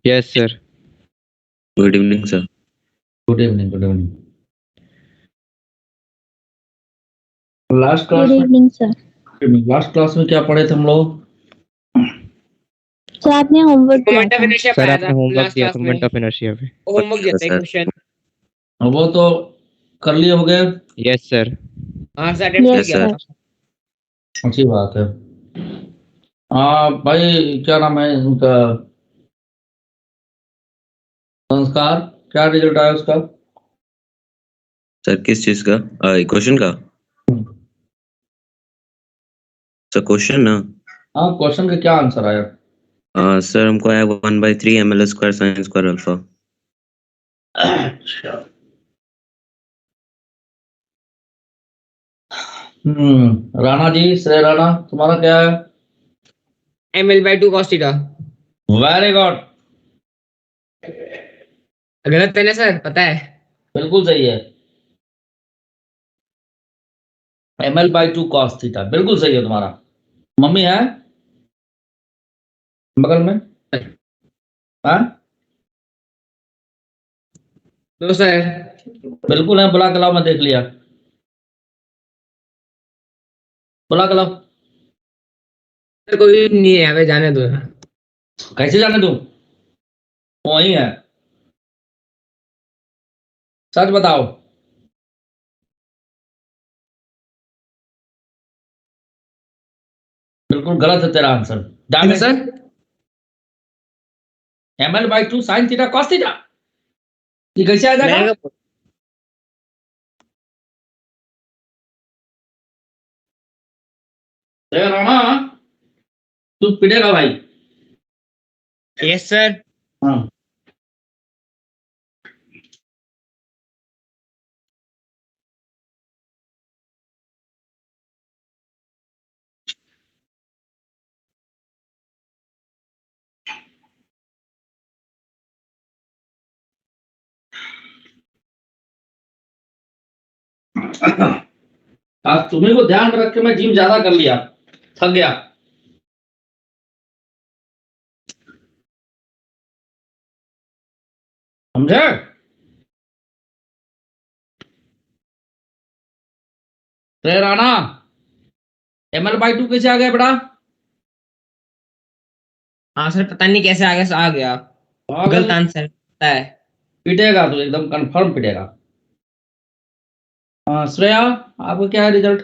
Yes, sir. Good evening, sir. Good evening, good evening. Last class good में evening sir. क्या पढ़े थे हम लोग? सर आपने होमवर्क दिया मोमेंट ऑफ था। इनर्शिया सर पढ़ाया आपने था होमवर्क लास्ट दिया क्लास था में। मोमेंट ऑफ इनर्शिया पे। होमवर्क दिया था सर। क्वेश्चन। वो तो कर लिए हो गए? Yes sir. हाँ सर, अटेम्प्ट यस किया sir. था। अच्छी बात है। भाई क्या नाम है उनका? संस्कार, क्या रिजल्ट आया उसका? सर किस चीज का? क्वेश्चन का? सर क्वेश्चन ना? हाँ, क्वेश्चन का क्या आंसर आया? सर हमको आया 1/3 ml square sine square alpha. अच्छा। राणा जी, श्रेय राणा, तुम्हारा क्या है? ml/2 cos theta. Very good, गलत है ना सर? पता है। बिल्कुल सही है। ml/2 cos थीटा बिल्कुल सही है तुम्हारा। मम्मी है बगल में? हाँ तो सर बिल्कुल है, बुला के लाओ, मैं देख लिया। बुला के लाओ। कोई नहीं है यहाँ पे, जाने दो। कैसे जाने दूं? वही है, सच बताओ। बिल्कुल गलत है तेरा आंसर। जाने sir ml/2 sin theta cos theta, ये कैसे आ जाएगा? मैं श्रेय राणा, तू पिटेगा भाई। Yes sir. हाँ, आज तुम्ही को ध्यान रख के मैं जिम ज्यादा कर लिया, थक गया। समझे? श्रेय राणा, ml/2 कैसे आ गया बेटा? हाँ सर, पता नहीं कैसे आ गया, आ गया। गलत आंसर पता है। पिटेगा तो एकदम कंफर्म पिटेगा। श्रेया, आपका क्या है रिजल्ट?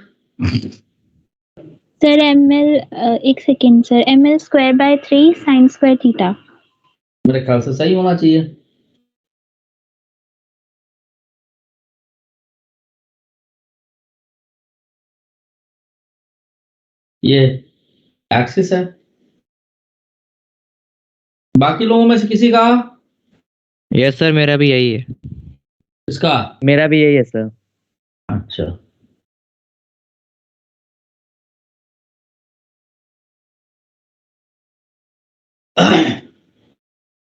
सर एक second sir, ml²/3 sin square theta. मेरे ख्याल से सही होना चाहिए। ये एक्सिस है। बाकी लोगों में से किसी का? यस सर, मेरा भी यही है। इसका? मेरा भी यही है सर। अच्छा,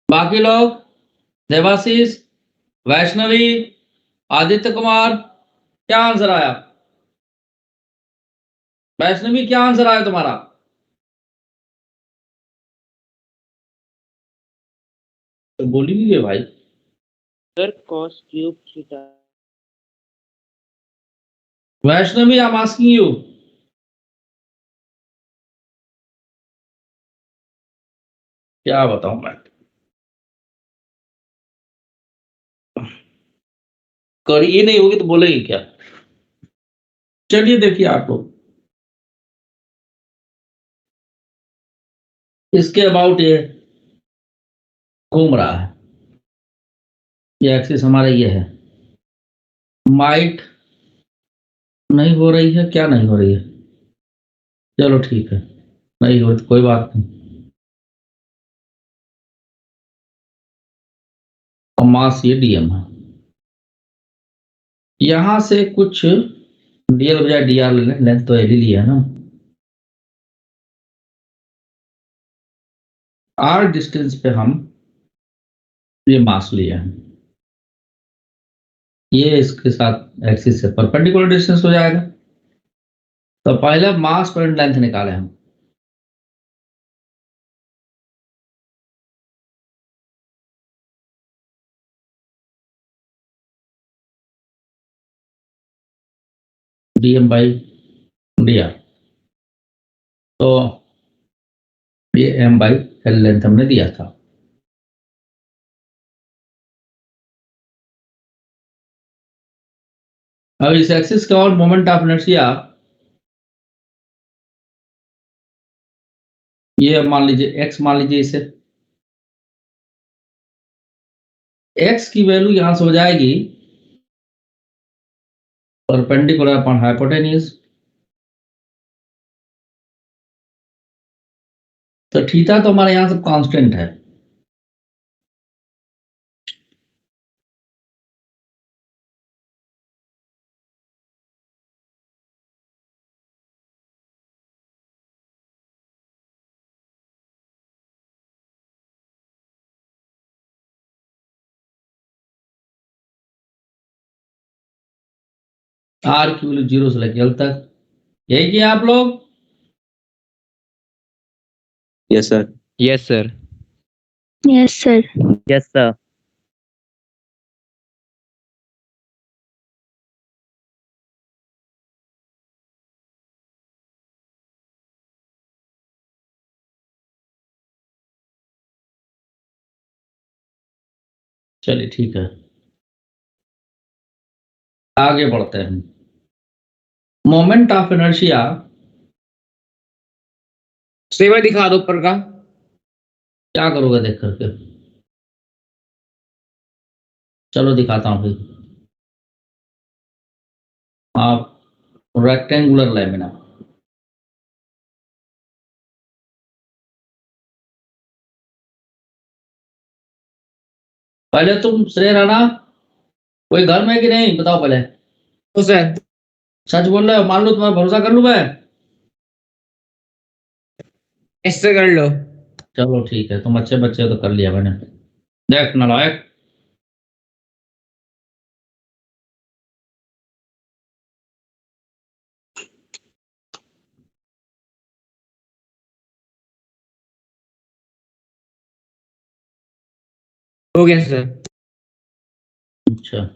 बाकी लोग? देवाशीष, वैष्णवी, आदित्य कुमार, क्या आंसर आया? वैष्णवी, क्या आंसर आया तुम्हारा? तो बोली भी है भाई। Sir cos cube theta. Vaishnavi, I am asking you. क्या बताऊं मैं? कर ये नहीं होगी तो बोलेगी क्या? चलिए देखिए आप लोग, इसके अबाउट ये घूम रहा है। ये एक्सिस हमारा ये है। माइट नहीं हो रही है, क्या नहीं हो रही है? चलो ठीक है, नहीं हो तो कोई बात नहीं। और मास ये डीएम है। यहां से कुछ डीएल बजाय डीआर ले लें, लेंथ तो एल ही लिया है ना। आर डिस्टेंस पे हम ये मास लिए हैं, ये इसके साथ एक्सिस से परपेंडिकुलर डिस्टेंस हो जाएगा। तो पहले मास पर लेंथ निकाले हम। dm by dr। तो ये m by l लेंथ हमने दिया था। अब इस एक्सिस का और मोमेंट ऑफ इनर्शिया ये मान लीजिए x मान लीजिए इसे, x की वैल्यू यहां से हो जाएगी परपेंडिकुलर अपॉन हाइपोटेन्यूज, तो थीटा तो हमारे यहां सब कांस्टेंट है। आर की वैल्यू 0 से लेकर एल तक, यही किया आप लोग। Yes sir. Yes sir. Yes, sir. Yes sir. चलिए ठीक है, आगे बढ़ते हैं। मोमेंट ऑफ इनर्शिया सेवा दिखा दो ऊपर का। क्या करोगे देख करके? चलो दिखाता हूं फिर। आप रेक्टेंगुलर लैमिना, पहले तुम श्रेय राणा कोई घर में है कि नहीं बताओ पहले। तो सर सच बोल रहे हो? मान लो तुम्हारा भरोसा कर लूं मैं। ऐसे कर लो। चलो ठीक है, तुम अच्छे बच्चे हो तो कर लिया मैंने। देख नालायक, हो गया सर। अच्छा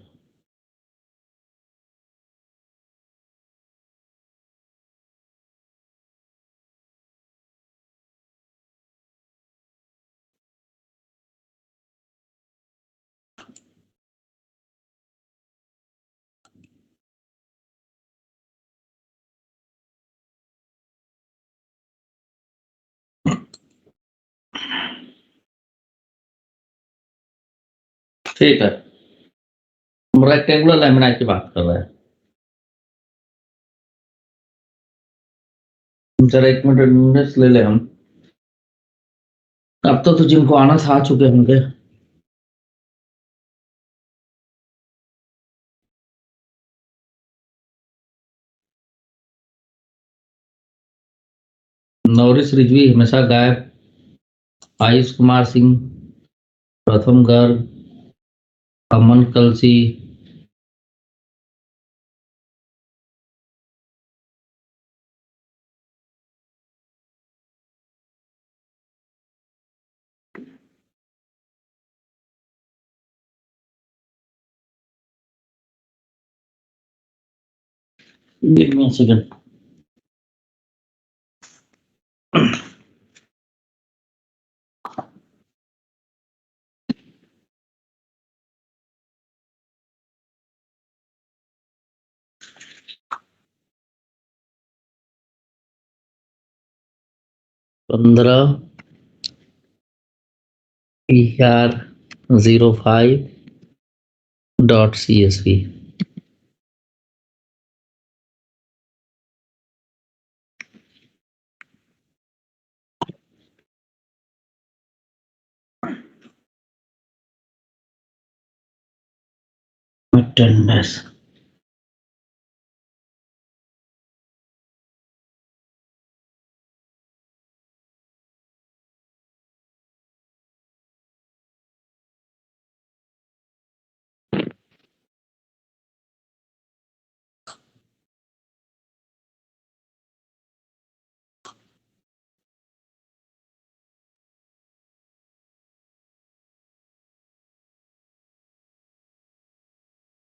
ठीक है, हम रेक्टेंगुलर लैमिना की बात कर रहे हैं। जरा एक मिनट मिनट्स ले ले हम। अब तो जिनको आना था आ चुके होंगे। नौरिस रिजवी हमेशा गायब, आयुष कुमार सिंह, प्रथम गर्ग, अमन कलसी, give me a second। पंद्रह PR05.CSV। अटेंडेंस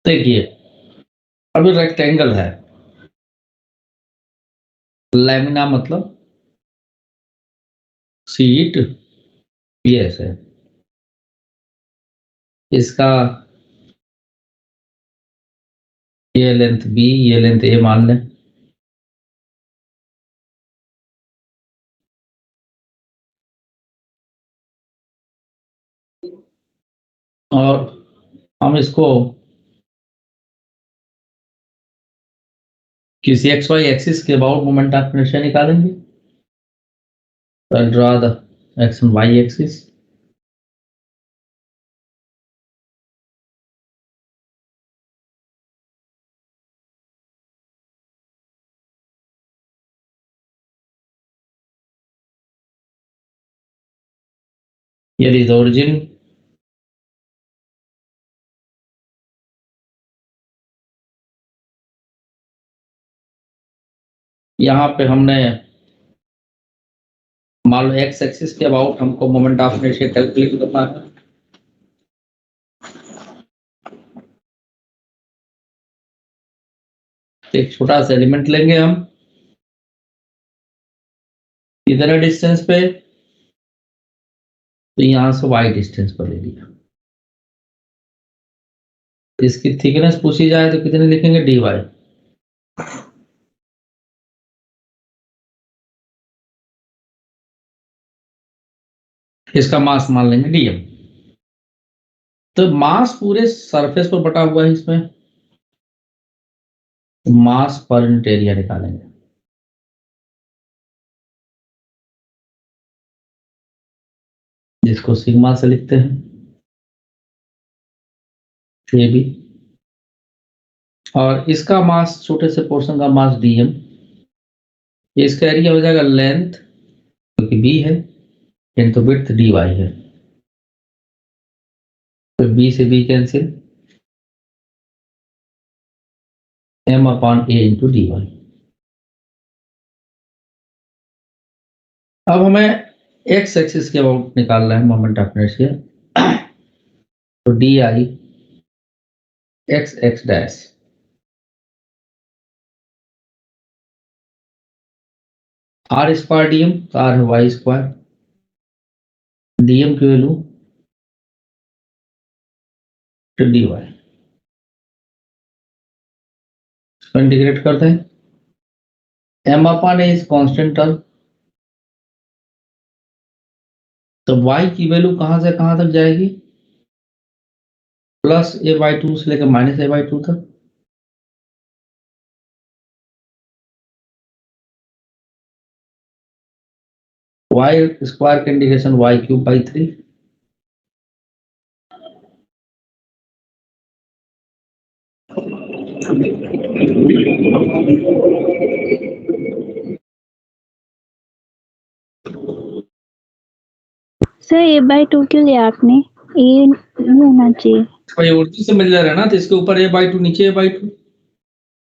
देखिए, अभी रेक्टेंगल है, लैमिना मतलब सीट, यस है इसका। ये लेंथ बी, ये लेंथ ए मान लें। और हम इसको किसी एक्स वाई एक्सिस के अबाउट मोमेंट ऑफ इनर्शिया निकालेंगे। Draw the x and y axis. Here is the origin. यहाँ पे हमने मान लो एक्स एक्सिस के अबाउट हमको मोमेंट ऑफ इनर्शिया कैलकुलेट करना है। एक छोटा सा एलिमेंट लेंगे हम इधर है डिस्टेंस पे, तो यहां से वाई डिस्टेंस पर ले लिया। इसकी थिकनेस पूछी जाए तो कितने लिखेंगे, डी वाई। इसका मास मान लेंगे डीएम। तो मास पूरे सरफेस पर बटा हुआ है इसमें, मास पर यूनिट एरिया निकालेंगे। जिसको सिग्मा से लिखते हैं, ये भी। और इसका मास, छोटे से पोर्शन का मास डीएम। इसका एरिया हो जाएगा लेंथ, क्योंकि बी है, इनटू विड्थ डी वाई है। तो बी से B cancel, M upon A into d y. अब हमें एक्स एक्सिस के अबाउट निकालना है मोमेंट ऑफ इनर्शिया। तो d I x x dash r square dm, r है वाई स्क्वायर, डीएम की वैल्यू तो डी वाई। इसको इंटीग्रेट करते हैं, M upon A is constant term. तो y की वैल्यू कहां से कहां तक जाएगी, प्लस ए बाई टू से लेकर माइनस ए बाई टू तक। वाई स्क्वायर का integration y cube by 3। Sir a/2 क्यों लिया आपने, ए नहीं होना चाहिए। भाई उर्दू से मिल रहा है ना, तो इसके ऊपर ए बाई टू, नीचे ए बाई टू।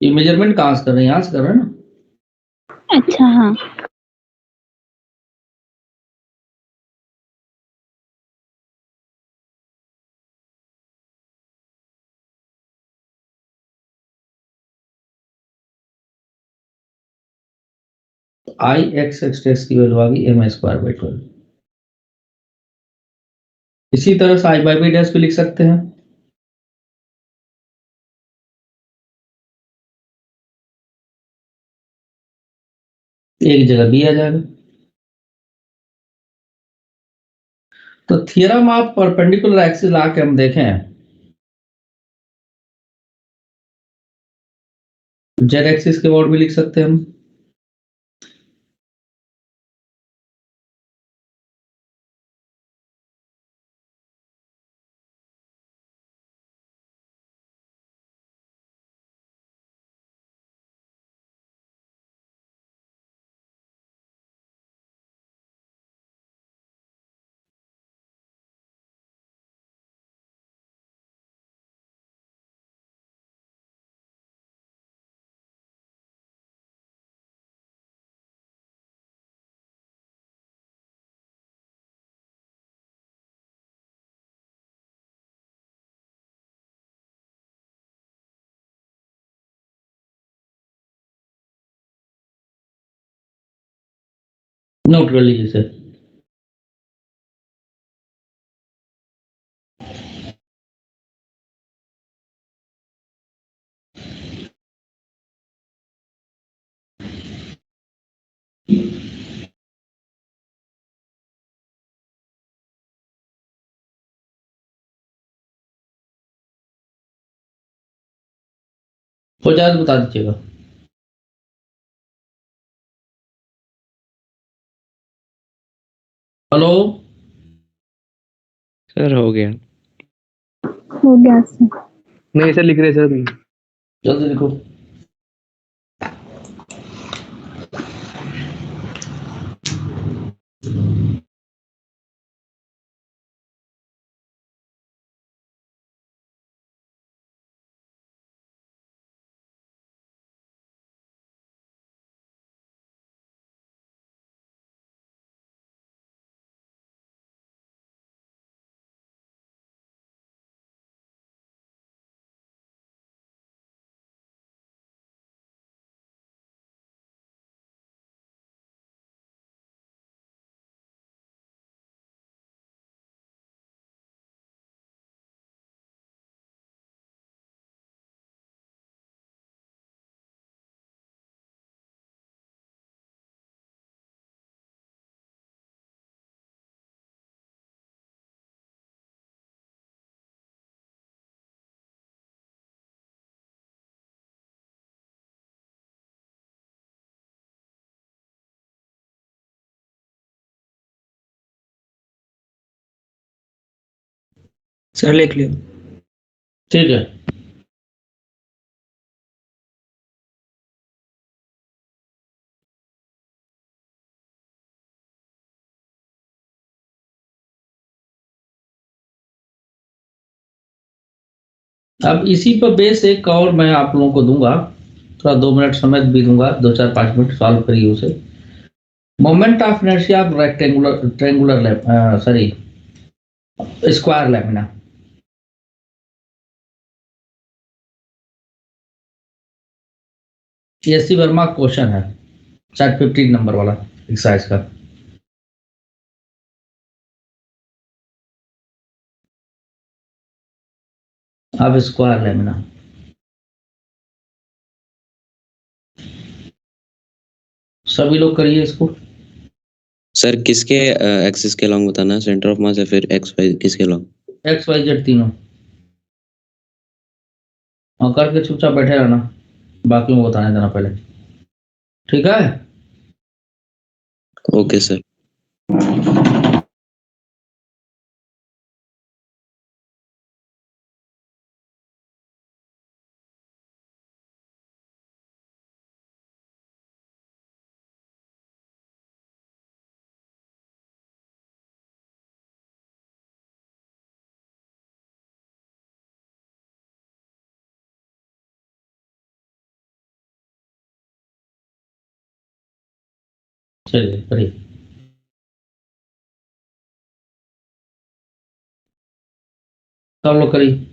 ये मेजरमेंट कहां से कर रहे हैं, यहां से कर रहे हैं ना। अच्छा हाँ। आई एक्स एक्स की वैल्यू आ गई एम स्क्वायर बाई 12। इसी तरह से आई बाई बी डैश भी लिख सकते हैं। एक जगह बी आ जाएगा। तो थियरम ऑफ परपेंडिकुलर एक्सिस ला के हम देखें, जेड एक्सिस के अबाउट भी लिख सकते हैं हम। नोट कर लीजिए सर। हो जाए तो बता दीजिएगा। हेलो सर हो गया। हो गया सर। नहीं सर, लिख रहे सर अभी। जल्दी लिखो। सर लिख लियो। ठीक है। अब इसी पर बेस एक और मैं आप लोगों को दूंगा, थोड़ा 2 मिनट समय भी दूंगा, 2 4 5 मिनट सॉल्व करिए उसे। Moment of inertia of rectangular triangular sorry square lamina. S C Verma question है, शायद 15 नंबर वाला एक्सरसाइज का। अब स्क्वायर लैमिना सभी लोग करिए इसको। सर किसके एक्सिस के लॉन्ग बताना, सेंटर ऑफ मास या फिर एक्स वाई, किसके लॉन्ग? एक्स वाई जेड तीनों। और करके चुपचाप बैठे रहना, बाकियों को बताने देना पहले, ठीक है। Okay sir. चलिए करिए। सब लोग करिए।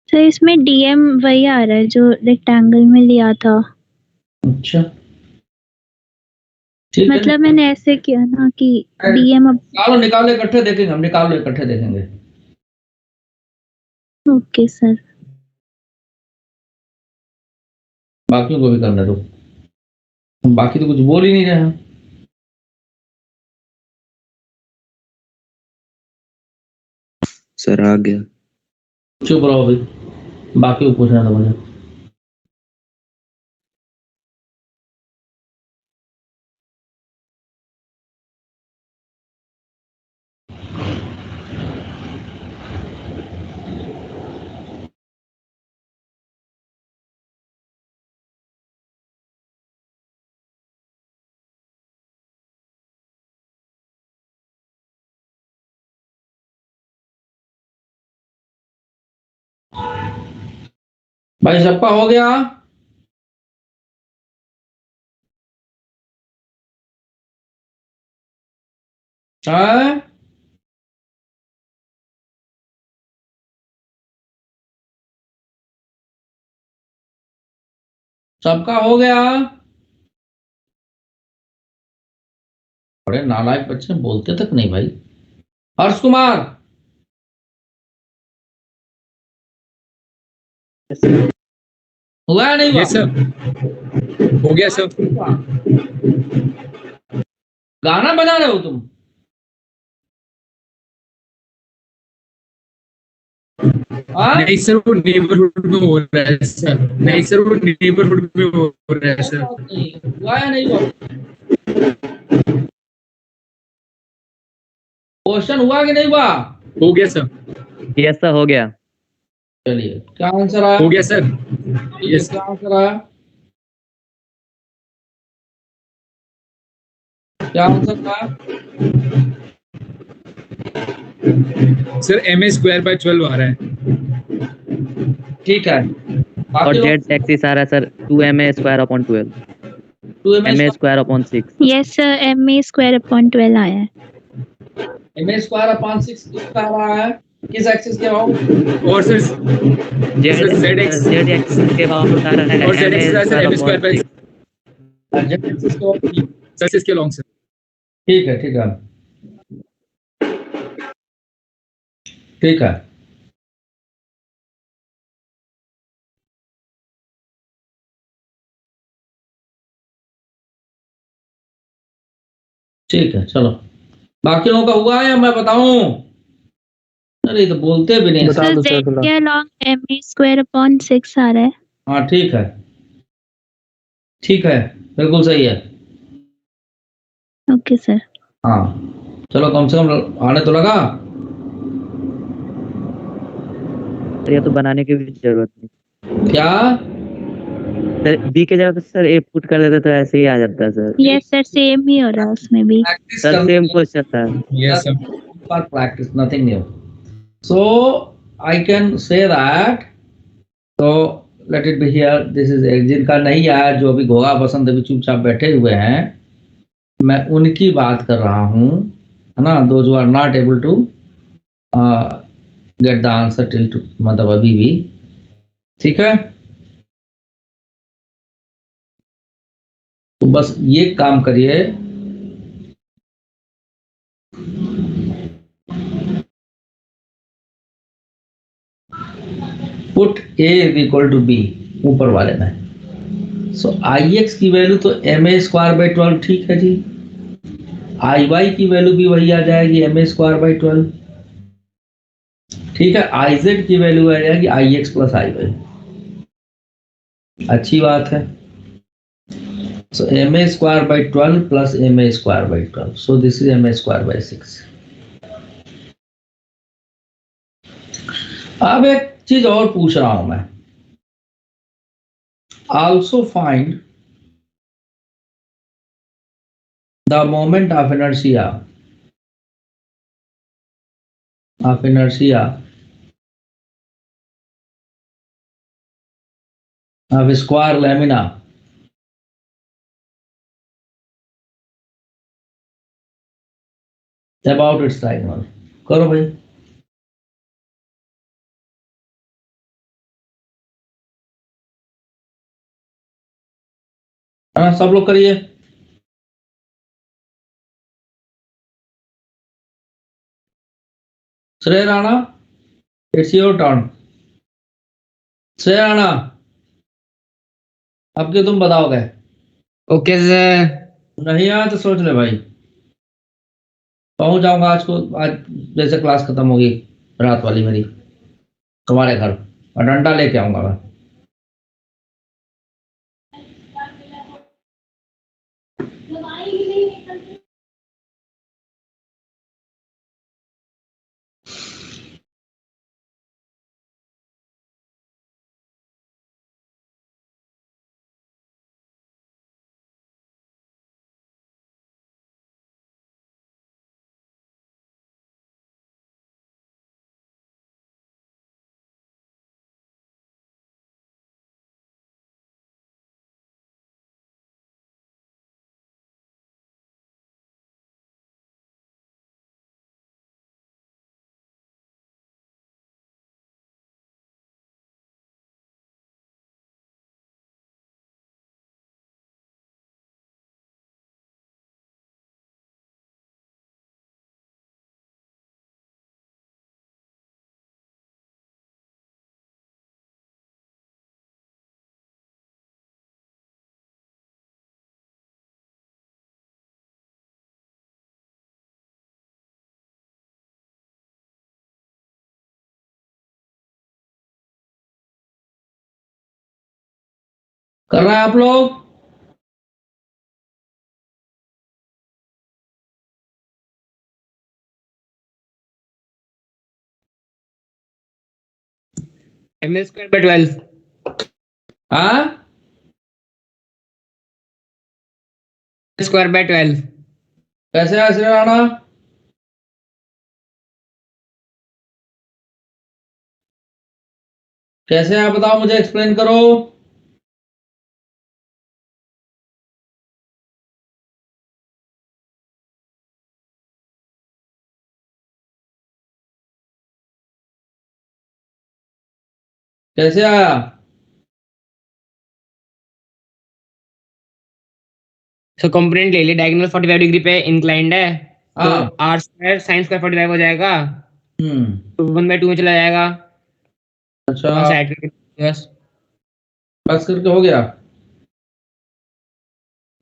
सर इसमें डीएम वही आ रहा है जो रेक्टेंगल में लिया था। अच्छा ठीक है, मतलब मैंने ऐसे किया ना कि डीएम अब निकालो निकालो इकट्ठे देखेंगे हम, निकालो इकट्ठे देखेंगे। Okay sir. बाकियों को भी करने दो, बाकी तो कुछ बोल ही नहीं रहे हैं। सर आ गया। चुप रहो अभी, बाकी को पूछना था मुझे। भाई सबका हो गया? हाँ? सबका हो गया? बड़े नालायक बच्चे, बोलते तक नहीं भाई। हर्ष कुमार, हुआ या नहीं हुआ? यस सर, हो गया सर। गाना बना रहे हो तुम? हाँ? नहीं सर, वो नेबरहुड में हो रहा है सर। नहीं सर, वो नेबरहुड में हो रहा है सर। हुआ या नहीं हुआ? क्वेश्चन हुआ कि नहीं हुआ? हो गया सर। यस सर, हो गया। चलिए, क्या आंसर आया? हो गया सर। यस क्या आंसर आया? क्या आंसर आया? सर, ma²/12 आ रहा है। ठीक है, और बाकी लोग जेड एक्सिस आ रहा है sir 2ma²/12, ma²/6। Yes sir ma²/12 आया है। ma²/6 किसका आ रहा है? किस एक्सिस के अबाउट? और सर जेड एक्सिस के बाउंड आ रहा है और जेड एक्सिस आ रहा है सर ma²/6 z एक्सिस के अबाउट। सर इसके लॉन्ग सर। ठीक है, ठीक है, ठीक है। ठीक है, चलो बाकी लोगों का हुआ है या मैं बताऊं? अरे ये तो बोलते भी नहीं। बता सर दो सर जेड थोड़ा। के अलॉन्ग ma²/6 आ रहा है। हाँ ठीक है, ठीक है, बिल्कुल सही है। Okay sir. हाँ चलो, कम से कम आने तो लगा। सर ये तो बनाने की भी जरूरत नहीं क्या? सर, बी के जगह पे सर ए पुट कर देते तो ऐसे ही आ जाता है सर। यस सर सेम ही हो रहा है उसमें भी। प्रैक्टिस सर करना, सेम क्वेश्चन था। Yes sir. for practice, nothing new. So I can say that. So let it be here. This is जिनका नहीं आया, जो अभी घोगा बसंत अभी चुपचाप बैठे हुए हैं, मैं उनकी बात कर रहा हूँ, है ना? Those who are not able to get the answer till to, मतलब अभी भी, ठीक है? तो बस ये काम करिए, put a is equal to b ऊपर वाले में। सो ix की वैल्यू तो ma²/12 ठीक है जी। iy की वैल्यू भी वही आ जाएगी ma²/12, ठीक है। iz की वैल्यू आ जाएगी ix प्लस iy। अच्छी बात है। सो ma²/12 plus ma²/12, so this is ma²/6। अब एक चीज और पूछ रहा हूं मैं, also find the moment of inertia of square lamina about its diagonal। करो भाई। ना, सब लोग करिए। श्रेय राणा, इट्स योर टर्न। श्रेय राणा, अब के तुम बताओगे? Okay sir. नहीं आया तो सोच ले भाई। पहुंच जाऊंगा आज को, आज जैसे क्लास खत्म होगी रात वाली मेरी, तुम्हारे घर और डंडा लेके आऊंगा मैं। कर रहे हैं आप लोग? ml square by 12 हाँ, square by 12। कैसे है श्रेय राणा? कैसे है बताओ, मुझे एक्सप्लेन करो। कैसे आया? सो कंपोनेंट ले लिए, डायगोनल 45 डिग्री पे इंक्लाइंड है, तो हाँ। r स्क्वायर sin स्क्वायर 45 हो जाएगा, हम्म, तो 1/2 में चला जाएगा। अच्छा, वहां से ऐड करके बस। बस करके हो गया।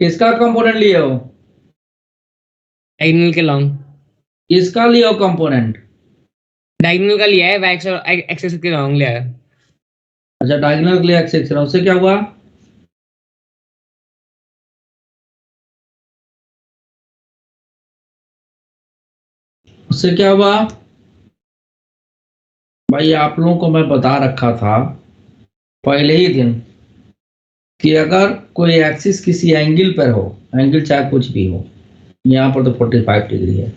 किसका कंपोनेंट लिए हो? डायगोनल के लॉन्ग। किसका लिए हो कंपोनेंट? डायगोनल का लिया है, y एक्सिस के लॉन्ग लिया है। अच्छा, डायगोनल के लिए एक्स एक्स, उससे क्या हुआ? उससे क्या हुआ भाई? आप लोगों को मैं बता रखा था पहले ही दिन कि अगर कोई एक्सिस किसी एंगल पर हो, एंगल चाहे कुछ भी हो, यहाँ पर तो 45 डिग्री है,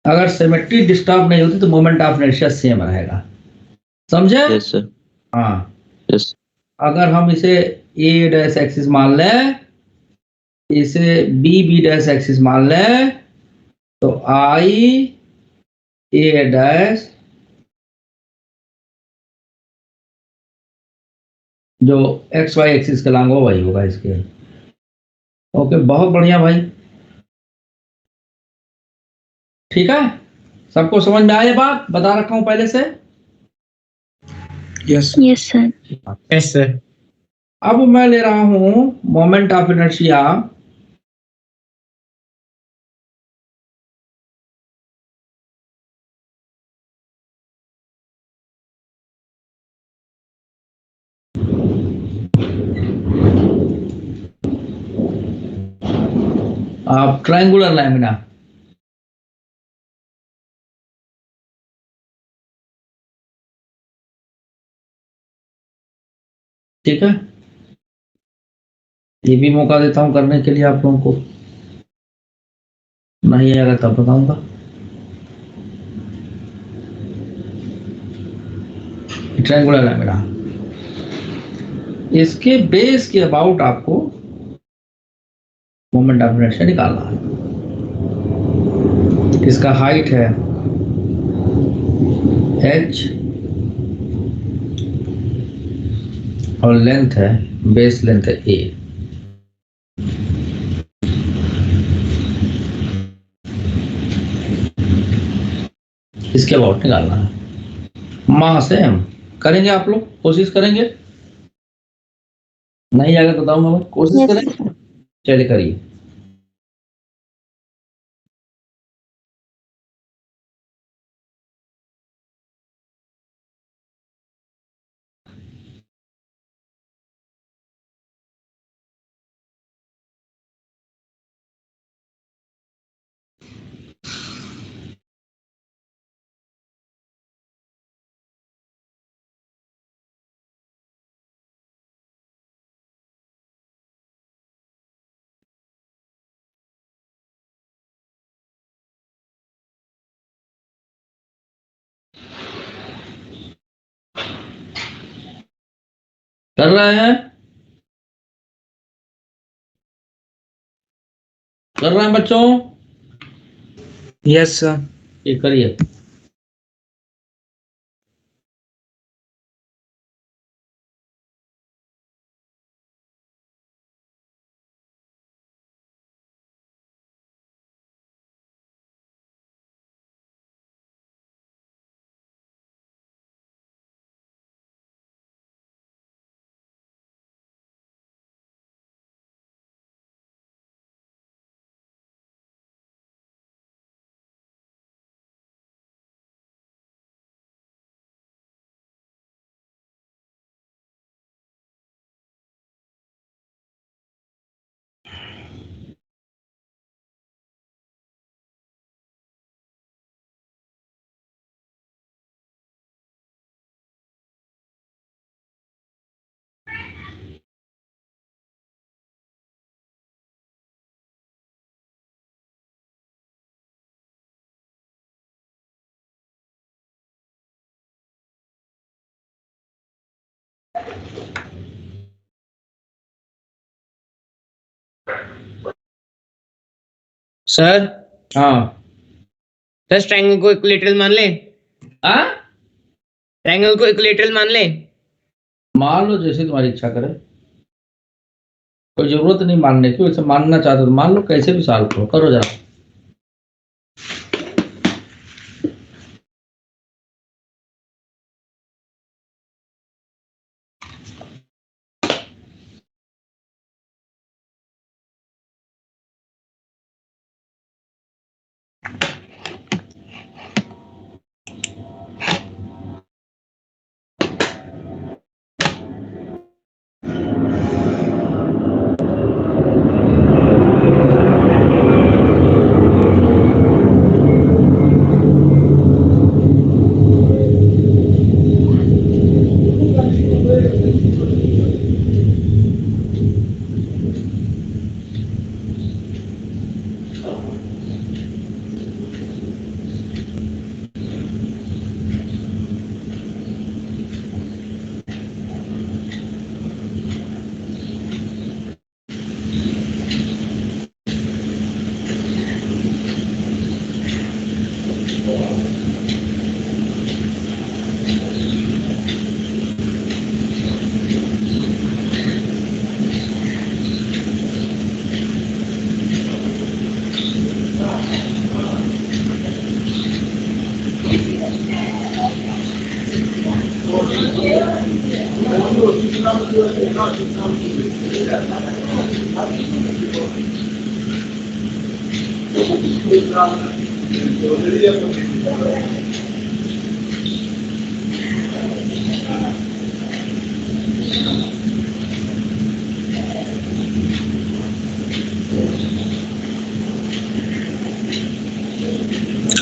अगर सिमेट्री डिस्टर्ब नहीं होती तो मोमेंट ऑफ इनर्शिया सेम रहेगा। समझे? यस सर, हाँ, यस। अगर हम इसे ए डैश एक्सिस मान लें, इसे बी बी डैश एक्सिस मान लें, तो आई ए डैश जो एक्स वाई एक्सिस के लॉन्ग हो वही होगा इसके। ओके, बहुत बढ़िया भाई, ठीक है। सबको समझ में आया? बात बता रखा हूं पहले से। Yes Yes, sir. Yes sir. अब मैं ले रहा हूं moment of inertia of triangular lamina. ठीक है, ये भी मौका देता हूं करने के लिए आप लोगों को, नहीं आएगा तब बताऊंगा। ट्रायंगुलर लैमिना, इसके बेस के अबाउट आपको मोमेंट ऑफ इनर्शिया निकालना है। इसका हाइट है h और लेंथ है, बेस लेंथ है a। इसके अबाउट निकालना है। मास है हम करेंगे, आप लोग कोशिश करेंगे, नहीं आएगा तो बताऊंगा मैं, कोशिश Yes. करेंगे, चलिए करिए। कर रहे हैं, कर रहे हैं बच्चों, यस सर। ये करिए। सर हाँ सर ट्रायंगल को इक्विलेटरल मान ले, हाँ, ट्रायंगल को इक्विलेटरल मान ले। मान लो जैसे तुम्हारी इच्छा करे, कोई जरूरत नहीं मानने की, वैसे मानना चाहते तो मान लो, कैसे भी सॉल्व करो, करो जरा।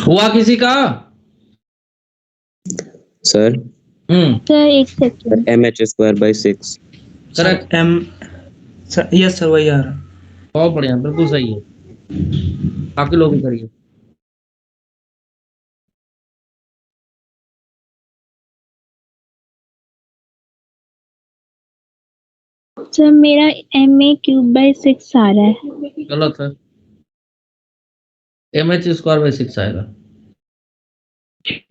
हुआ किसी का? sir Sir, एक second. mh square by 6 correct, M sir, yes sir वही आ रहा है। बहुत बढ़िया, बिल्कुल सही है। बाकी लोग भी करिए। सर मेरा MA³/6 आ रहा है। गलत है, mh²/6 आएगा।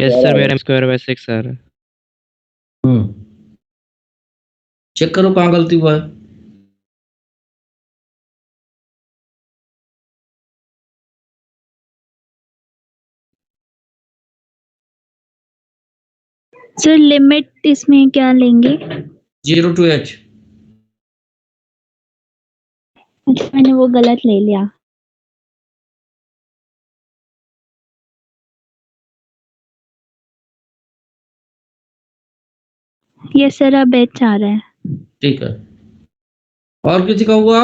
यस सर, मेरा m²/6 आ रहा है। चेक करो कहाँ गलती हुआ है। सर लिमिट इसमें क्या लेंगे? 0 to h। अच्छा, मैंने वो गलत ले लिया। ये सर अब एच आ रहा है। ठीक है, और किसी का हुआ?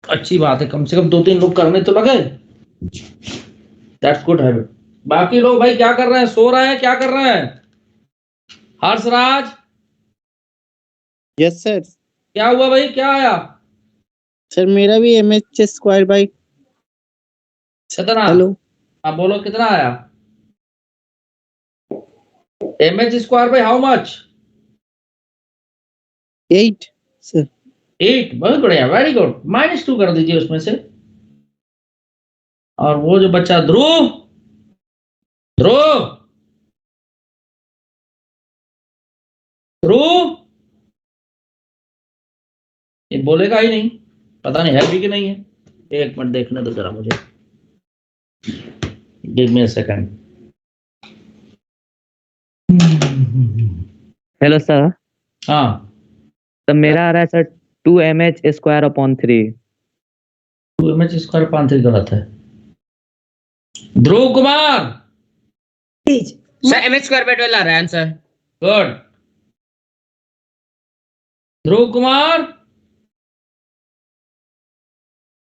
अच्छी बात है, कम से कम 2-3 लोग करने तो लगे। That's good habit. बाकी लोग भाई क्या कर रहे हैं? सो रहे हैं? क्या कर रहे हैं? Harshraj, yes sir. क्या हुआ भाई, क्या आया? सर मेरा भी MH स्क्वायर बाई कितना? हेलो हाँ बोलो, कितना आया? mh square by how much? 8 sir. 8। बहुत बढ़िया, वेरी गुड। -2 कर दीजिए उसमें से। और वो जो बच्चा ध्रुव, ध्रुव, ध्रुव, ये बोलेगा ही नहीं, पता नहीं है भी कि नहीं है। एक मिनट देखने दो जरा मुझे, give me a second. Hello sir. हाँ, तो मेरा आ रहा है sir 2mh square upon 3। 2mh square 5 गलत है। Dhruv Kumar, sir mh square by 12 आ रहा है आंसर। गुड। ध्रुव कुमार,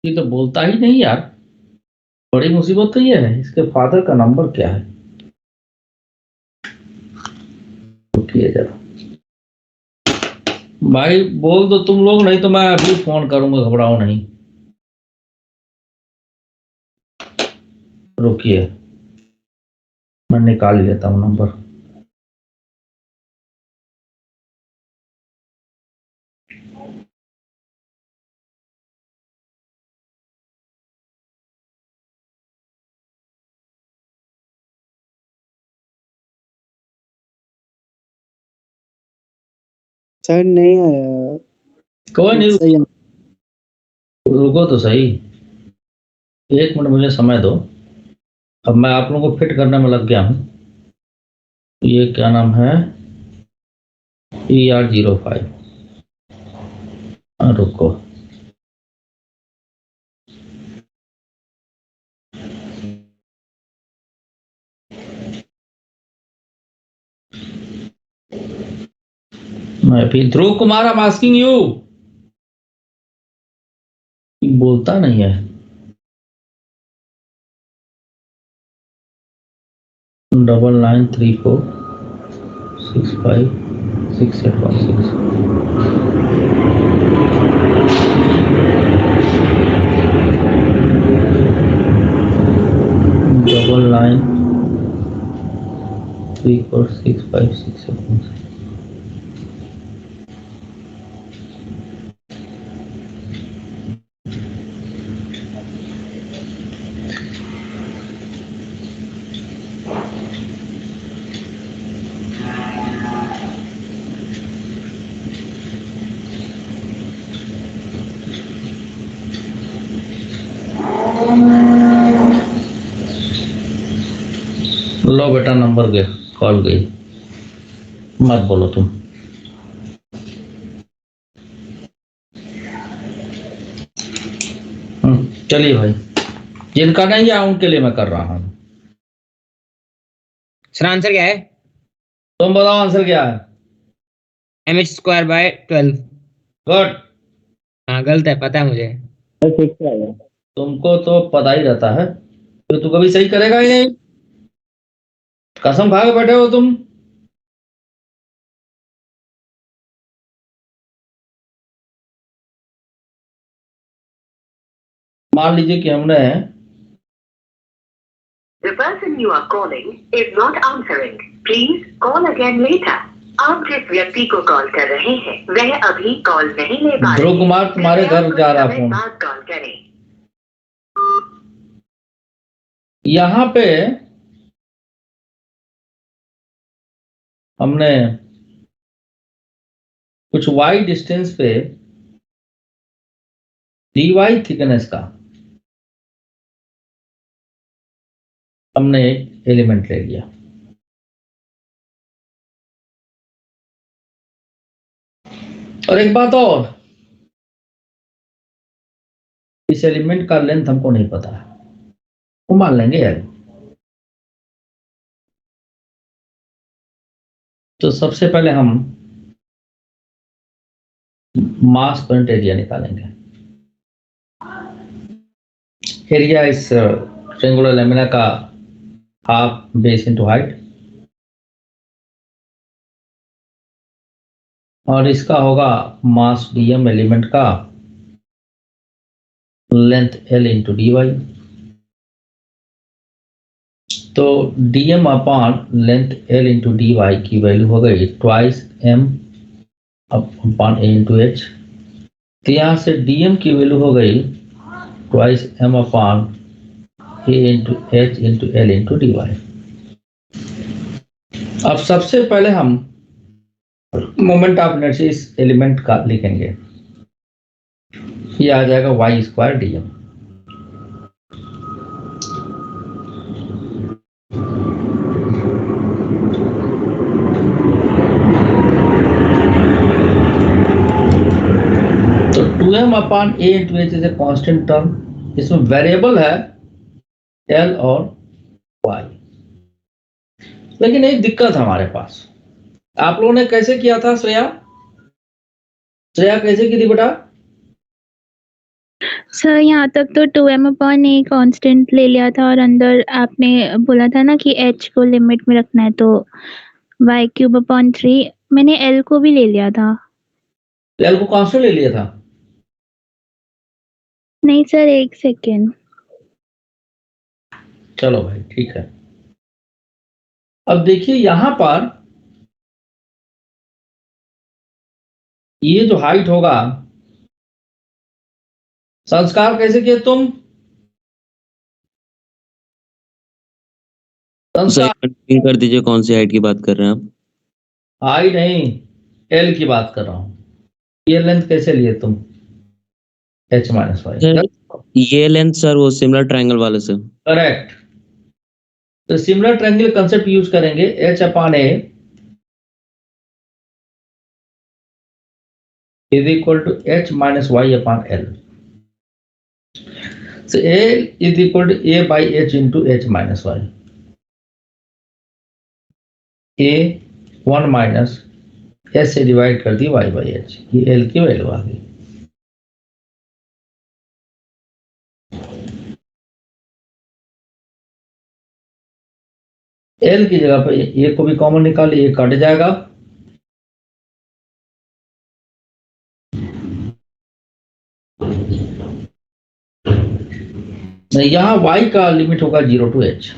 ये तो बोलता ही नहीं यार, बड़ी मुसीबत तो ये है। इसके फादर का नंबर क्या है? रुकिए जरा भाई, बोल दो तुम लोग, नहीं तो मैं अभी फोन करूंगा, घबराओ नहीं। रुकिए, मैं निकाल लेता हूँ नंबर। सर नहीं आया। कोई नहीं, सही है। रुको तो सही, 1 मिनट मुझे समय दो। अब मैं आप लोगों को फिट करने में लग गया हूँ। ये क्या नाम है? ER05। रुको, मैं भी Dhruv Kumar, I am asking you. बोलता नहीं है। 9934656816। 9934656816। लो बेटा, नंबर गया, कॉल गई। मत बोलो तुम। चलिए भाई, जिनका नहीं है उनके लिए मैं कर रहा हूं। सर आंसर क्या है? तुम बताओ आंसर क्या है? mh square by 12। गुड। हाँ गलत है, पता है मुझे। ठीक से आया। तुमको तो पता ही रहता है, तो तू कभी सही करेगा ही नहीं। कसम खा के बैठे हो तुम। मान लीजिए कि हमने The person you are calling is not answering. Please call again later. आप जिस व्यक्ति को कॉल कर रहे हैं वह अभी कॉल नहीं ले पा रहे। ध्रुव कुमार, तुम्हारे घर जा रहा फोन। बाद कॉल करें। यहाँ पे हमने कुछ y डिस्टेंस पे dy थिकनेस का हमने एक एलिमेंट ले लिया। और एक बात और, इस एलिमेंट का लेंथ हमको नहीं पता है, वो मान लेंगे L। तो सबसे पहले हम मास पॉइंट एरिया निकालेंगे। एरिया इस ट्रायंगुलर लैमिना का हाफ बेस इनटू हाइट, और इसका होगा मास dm एलिमेंट का लेंथ L इंटू dy। तो dm upon length L into dy की वैल्यू हो गई twice m upon a into h। तो यहाँ से dm की वैल्यू हो गई twice m upon a into h into L into dy। अब सबसे पहले हम मोमेंट ऑफ इनर्शिया इस एलिमेंट का लिखेंगे, ये आ जाएगा y स्क्वायर dm। तो 2m upon a into h is a constant term, इसमें वेरिएबल है L और y। लेकिन एक दिक्कत है हमारे पास, आप लोगों ने कैसे किया था श्रेया? श्रेया कैसे की थी बेटा? सर यहाँ तक तो 2m अपॉन ए कांस्टेंट ले लिया था, और अंदर आपने बोला था ना कि h को लिमिट में रखना है, तो y क्यूब अपॉन 3 मैंने l को भी ले लिया था। L को कांस्टेंट ले लिया था? नहीं सर, एक सेकेंड। चलो भाई ठीक है। अब देखिए यहां पर ये जो हाइट होगा, संस्कार कैसे किए तुम? संस्कार कंटिन्यू कर दीजिए, कौन सी हाइट की बात कर रहे हैं आप? हाइट नहीं, L की बात कर रहा हूं। ये लेंथ कैसे लिए तुम? h minus y. ये लेंथ सर वो सिमिलर ट्रायंगल वाले से। करेक्ट। तो सिमिलर ट्रायंगल कंसेप्ट यूज करेंगे, h upon a is equal to h minus y upon L. So a is equal to a by h into h minus y. a 1 minus s से divide कर दी y by h, ये L की value आ गई। L की जगह पर a को भी कॉमन निकालिए, ये कट जाएगा। यहाँ y का लिमिट होगा 0 to h।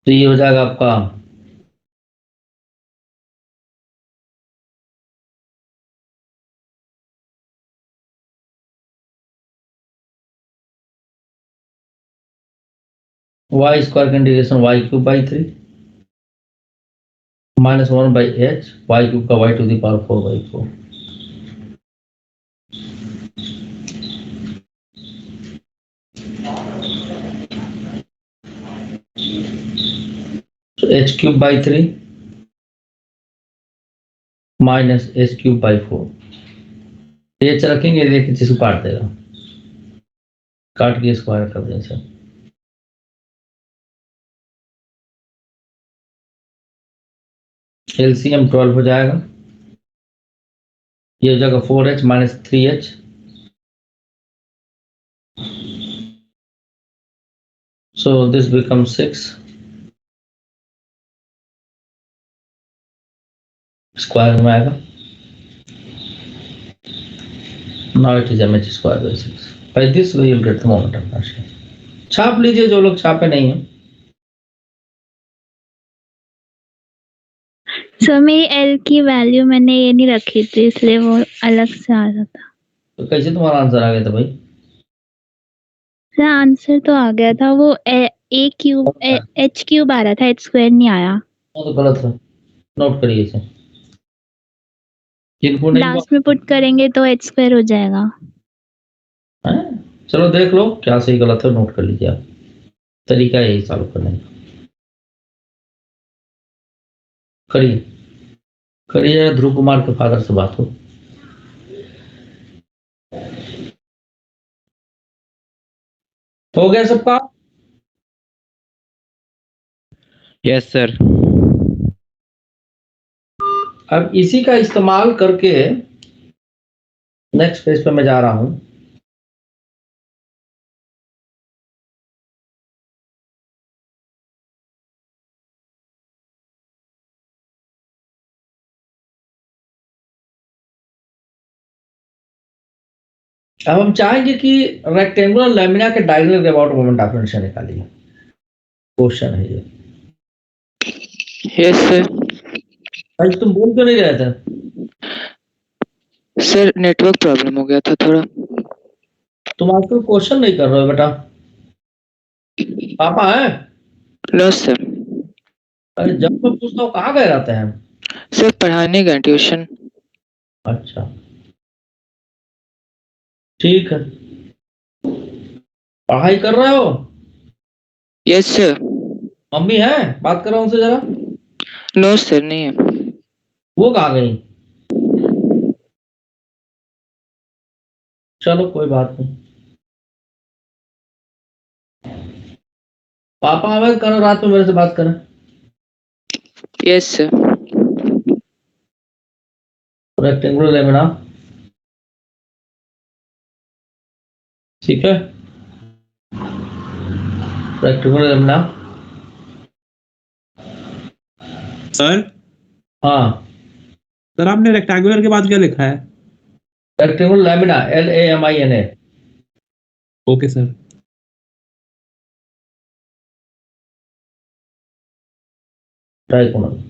तो ये हो जाएगा आपका y स्क्वायर का integration y cube by 3 minus 1 by h, y cube का y to the power 4 by 4। तो h cube by 3 minus h cube by 4, h रखेंगे, देखिए जिसको काट देगा, काट के स्क्वायर कर देंगे सर। एलसीएम 12 हो जाएगा, ये हो जाएगा 4h minus 3h, so this becomes 6 square में आएगा। now it is mh square by 6। by this way you'll get the moment of inertia। छाप लीजिए जो लोग छापे नहीं हैं। सर मेरी L की वैल्यू मैंने ये नहीं रखी थी, इसलिए वो अलग से आ रहा था। तो कैसे तुम्हारा आंसर आ गया था भाई? सर आंसर तो आ गया था, वो ए क्यूब एच क्यूब आ रहा था, एच स्क्वायर नहीं आया। वो तो गलत है, नोट करिए इसे। जिनको नहीं लास्ट में पुट करेंगे तो एच स्क्वायर हो जाएगा। हैं? चलो देख लो क्या सही गलत है, नोट कर लीजिए आप। तरीका यही सॉल्व करने का। करिए करिए, ध्रुव कुमार के फादर से बात हो। हो गया सबका? Yes sir. अब इसी का इस्तेमाल करके नेक्स्ट पेज पे मैं जा रहा हूं। अब हम चाहेंगे कि रेक्टेंगुलर लैमिना के डायगोनल के अबाउट मोमेंट ऑफ इनर्शिया निकालिए। क्वेश्चन है ये। Yes sir. आज तुम बोल क्यों नहीं रहे थे? सर नेटवर्क प्रॉब्लम हो गया था थोड़ा। तुम आजकल क्वेश्चन नहीं कर रहे हो बेटा। पापा है? No sir. अरे जब मैं पूछता हूँ कहाँ गए रहते हैं? सर पढ़ाने गए ट्यूशन। अच्छा ठीक है, पढ़ाई कर रहे हो? Yes sir. मम्मी है? बात कर रहा हूँ उनसे जरा। नो सर नहीं है। वो कहाँ गई? चलो कोई बात नहीं। पापा आवे कल रात में मेरे से बात करें। Yes sir. रेक्टेंगुलर लेमिना, ठीक है? Rectangular lamina. सर हाँ, सर आपने रेक्टेंगुलर के बाद क्या लिखा है? Rectangular lamina, LAMINA। Okay sir. ट्राइकोनल।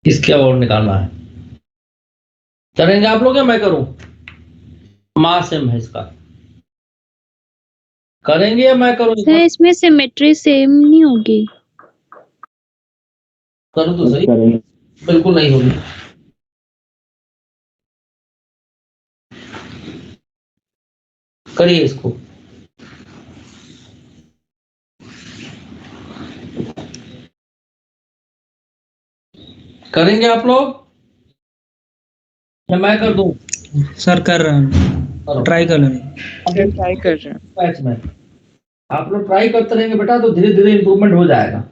इसके अबाउट निकालना है। करेंगे आप लोग या मैं करूं? मास सेम है इसका। करेंगे या मैं करूं? सर इसमें सिमेट्री सेम नहीं होगी। करूं तो सही। बिल्कुल नहीं होगी। करिए इसको। करेंगे आप लोग या मैं कर दूं? सर कर रहे हैं, करो। ट्राई कर लेंगे। ट्राई कर रहे हैं। बैच में आप लोग ट्राई करते रहेंगे बेटा तो धीरे धीरे इंप्रूवमेंट हो जाएगा।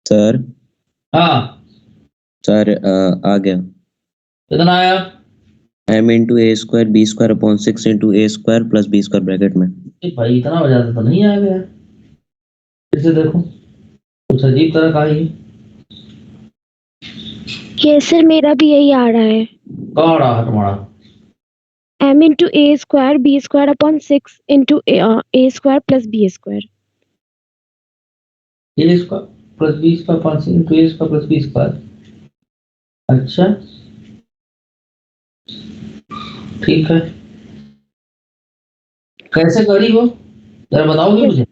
सर हाँ सर आ गया कितना आया? m into a square b square upon 6 into a square plus b square bracket में। भाई इतना हो जाता तो नहीं आ गया। फिर से देखो कुछ अजीब तरह का ही। ये सर मेरा भी यही आ रहा है। कहाँ आ रहा है तुम्हारा? m into a square b square upon 6 into a square plus b square। A square plus b square 5 into a square plus b square. अच्छा ठीक है, कैसे करी हो जरा बताओगे मुझे?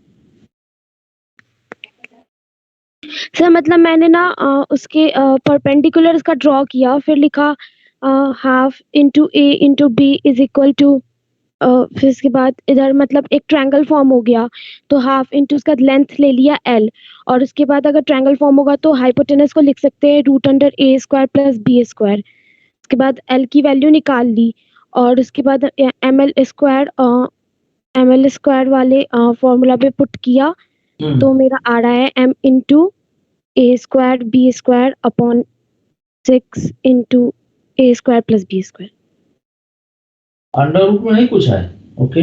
सर मतलब मैंने ना उसके परपेंडिकुलर का ड्रॉ किया, फिर लिखा half into a into b is equal to, फिर इसके बाद इधर मतलब एक ट्रायंगल फॉर्म हो गया, तो हाफ इंटू उसका लेंथ ले लिया एल, और उसके बाद अगर ट्रायंगल फॉर्म होगा तो हाइपोटेनस को लिख सकते हैं रूट अंडर ए स्क्वायर प्लस बी स्क्वायर। उसके बाद एल की वैल्यू निकाल ली, और उसके बाद एम एल स्क्वायर वाले फॉर्मूला पे पुट किया, तो मेरा आ रहा है m into a square b square upon 6 into a square plus b square. Under root में नहीं कुछ है? ओके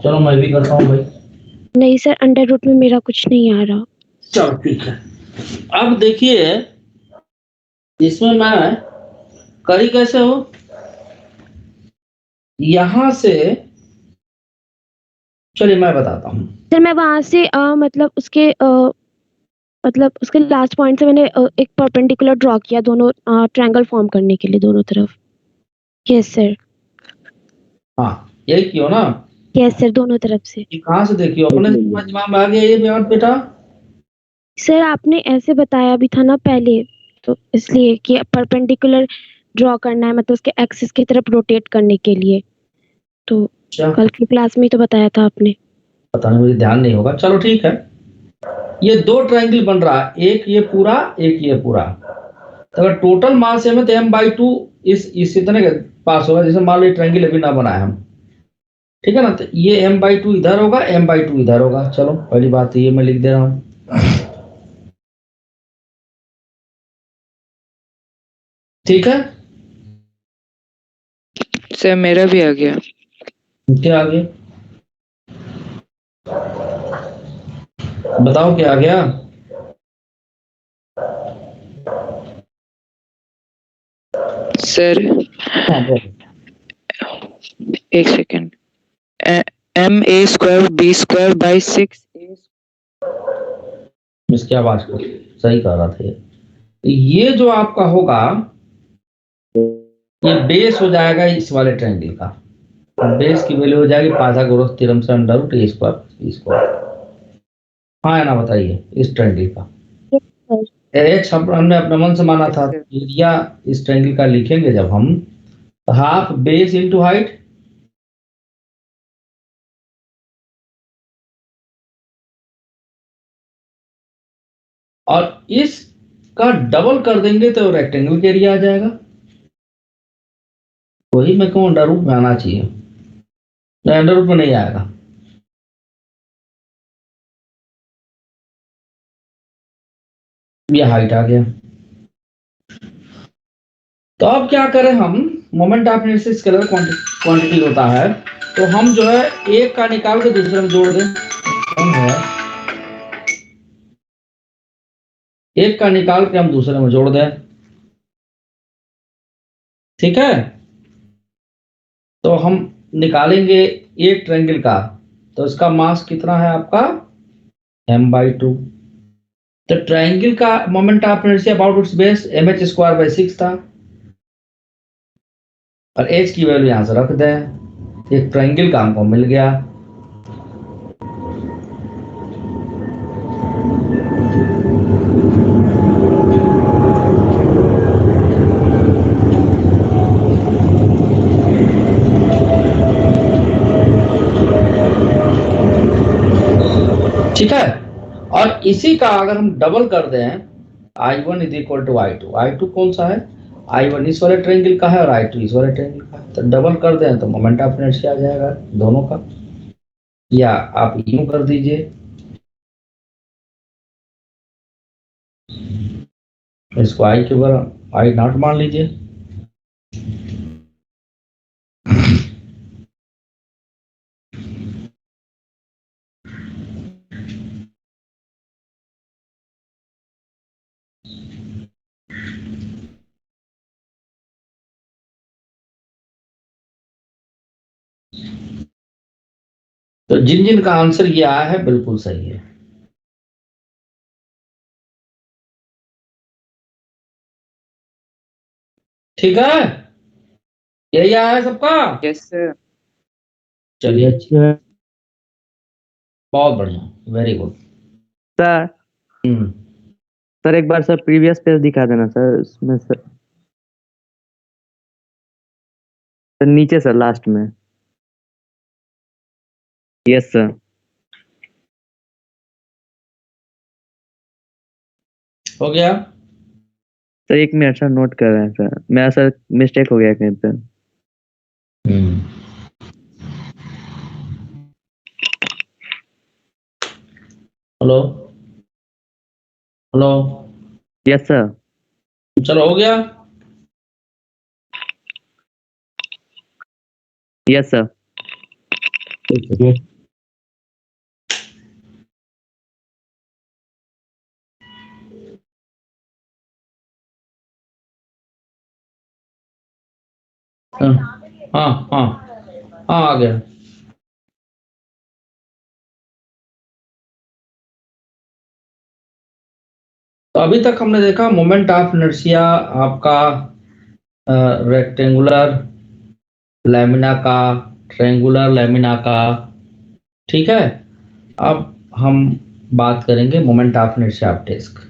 चलो मैं भी करता हूँ भाई। नहीं सर, अंडर रूट में मेरा कुछ नहीं आ रहा। चलो ठीक है, अब देखिए इसमें मैं करी कैसे हो, यहां से चलिए मैं बताता हूँ। सर मैं वहां से मतलब उसके लास्ट पॉइंट से मैंने एक परपेंडिकुलर ड्रॉ किया दोनों ट्रायंगल फॉर्म करने के लिए दोनों तरफ। Yes sir. हाँ यही कियो ना? यस सर, दोनों तरफ से। ये कहाँ से देखियो, अपने दिमाग में आ गया ये बात बेटा? सर आपने ऐसे बताया भी था ना पहले, तो इसलिए कि परपेंडिकुलर ड्रॉ करना है, मतलब उसके एक्सिस की तरफ रोटेट करने के लिए, तो कल की क्लास में ही तो बताया था आपने। पता नहीं, मुझे ध्यान नहीं होगा। चलो ठीक है, ये दो ट्रायंगल बन रहा है, एक ये पूरा एक ये पूरा, तो अगर टोटल मास है तो m/2 इस इतने के पास होगा। जैसे मान लो ये ट्रायंगल अभी ना बनाए हम, ठीक है ना, तो ये m/2 इधर होगा, m/2 इधर होगा। चलो पहली बात तो ये मैं लिख दे रहा हूं, ठीक है। सर मेरा भी आ गया। क्या आ गया बताओ, क्या आ गया? सर एक second, m a square b square by 6 इसकी आवाज को सही कर रहा था ये जो आपका होगा ये बेस हो जाएगा इस वाले ट्रायंगल का, बेस की वैल्यू हो जाएगी पाइथागोरस थ्योरम से अंडर रूट ए स्क्वायर बी स्क्वायर। हाँ ना, बताइए इस ट्रायंगल का एच हमने अपने मन से माना था, एरिया इस ट्रायंगल का लिखेंगे जब हम, हाफ बेस इंटू हाइट, और इसका डबल कर देंगे तो रेक्टेंगल का एरिया आ जाएगा। वही मैं कहूँ अंडर रूट में आना चाहिए, अंडर रूट में नहीं आएगा। ये हाइट आ गया, तो अब क्या करें हम, moment of inertia scalar quantity होता है, तो हम जो है एक का निकाल के दूसरे में जोड़ दें। एक का निकाल के हम दूसरे में जोड़ दें, ठीक है। तो हम निकालेंगे एक ट्रायंगल का, तो इसका मास कितना है आपका m/2। तो ट्रायंगल का moment of inertia about it's base mh square by 6 था, और h की वैल्यू यहां से रख दें, एक ट्रायंगल का हमको मिल गया। ठीक है, और इसी का अगर हम डबल कर दें, I1 is equal to I2, I2 कौन सा है, I1 इस वाले ट्रायंगल का है और I2 इस वाले ट्रायंगल का है, तो डबल कर दें तो मोमेंट ऑफ इनर्शिया आ जाएगा दोनों का, या आप यूं कर दीजिए इसको आई के बराबर आई नॉट मान लीजिए। तो जिन जिन का आंसर ये आया है बिल्कुल सही है। ठीक है, यही आया है सबका। Yes sir. चलिए, बहुत बढ़िया, वेरी गुड। सर सर एक बार सर प्रीवियस पेज दिखा देना सर, इसमें सर नीचे सर लास्ट में। Yes sir. हो गया। सर 1 मिनट सर, नोट कर रहे हैं सर, मेरा सर मिस्टेक हो गया कहीं पे। Hello hello, yes sir. चलो हो गया। Yes sir. हाँ हाँ हाँ हाँ, आ गया। तो अभी तक हमने देखा मोमेंट ऑफ इनर्शिया आपका रेक्टेंगुलर लैमिना का, ट्रायंगुलर लैमिना का। ठीक है, अब हम बात करेंगे moment of inertia of disc.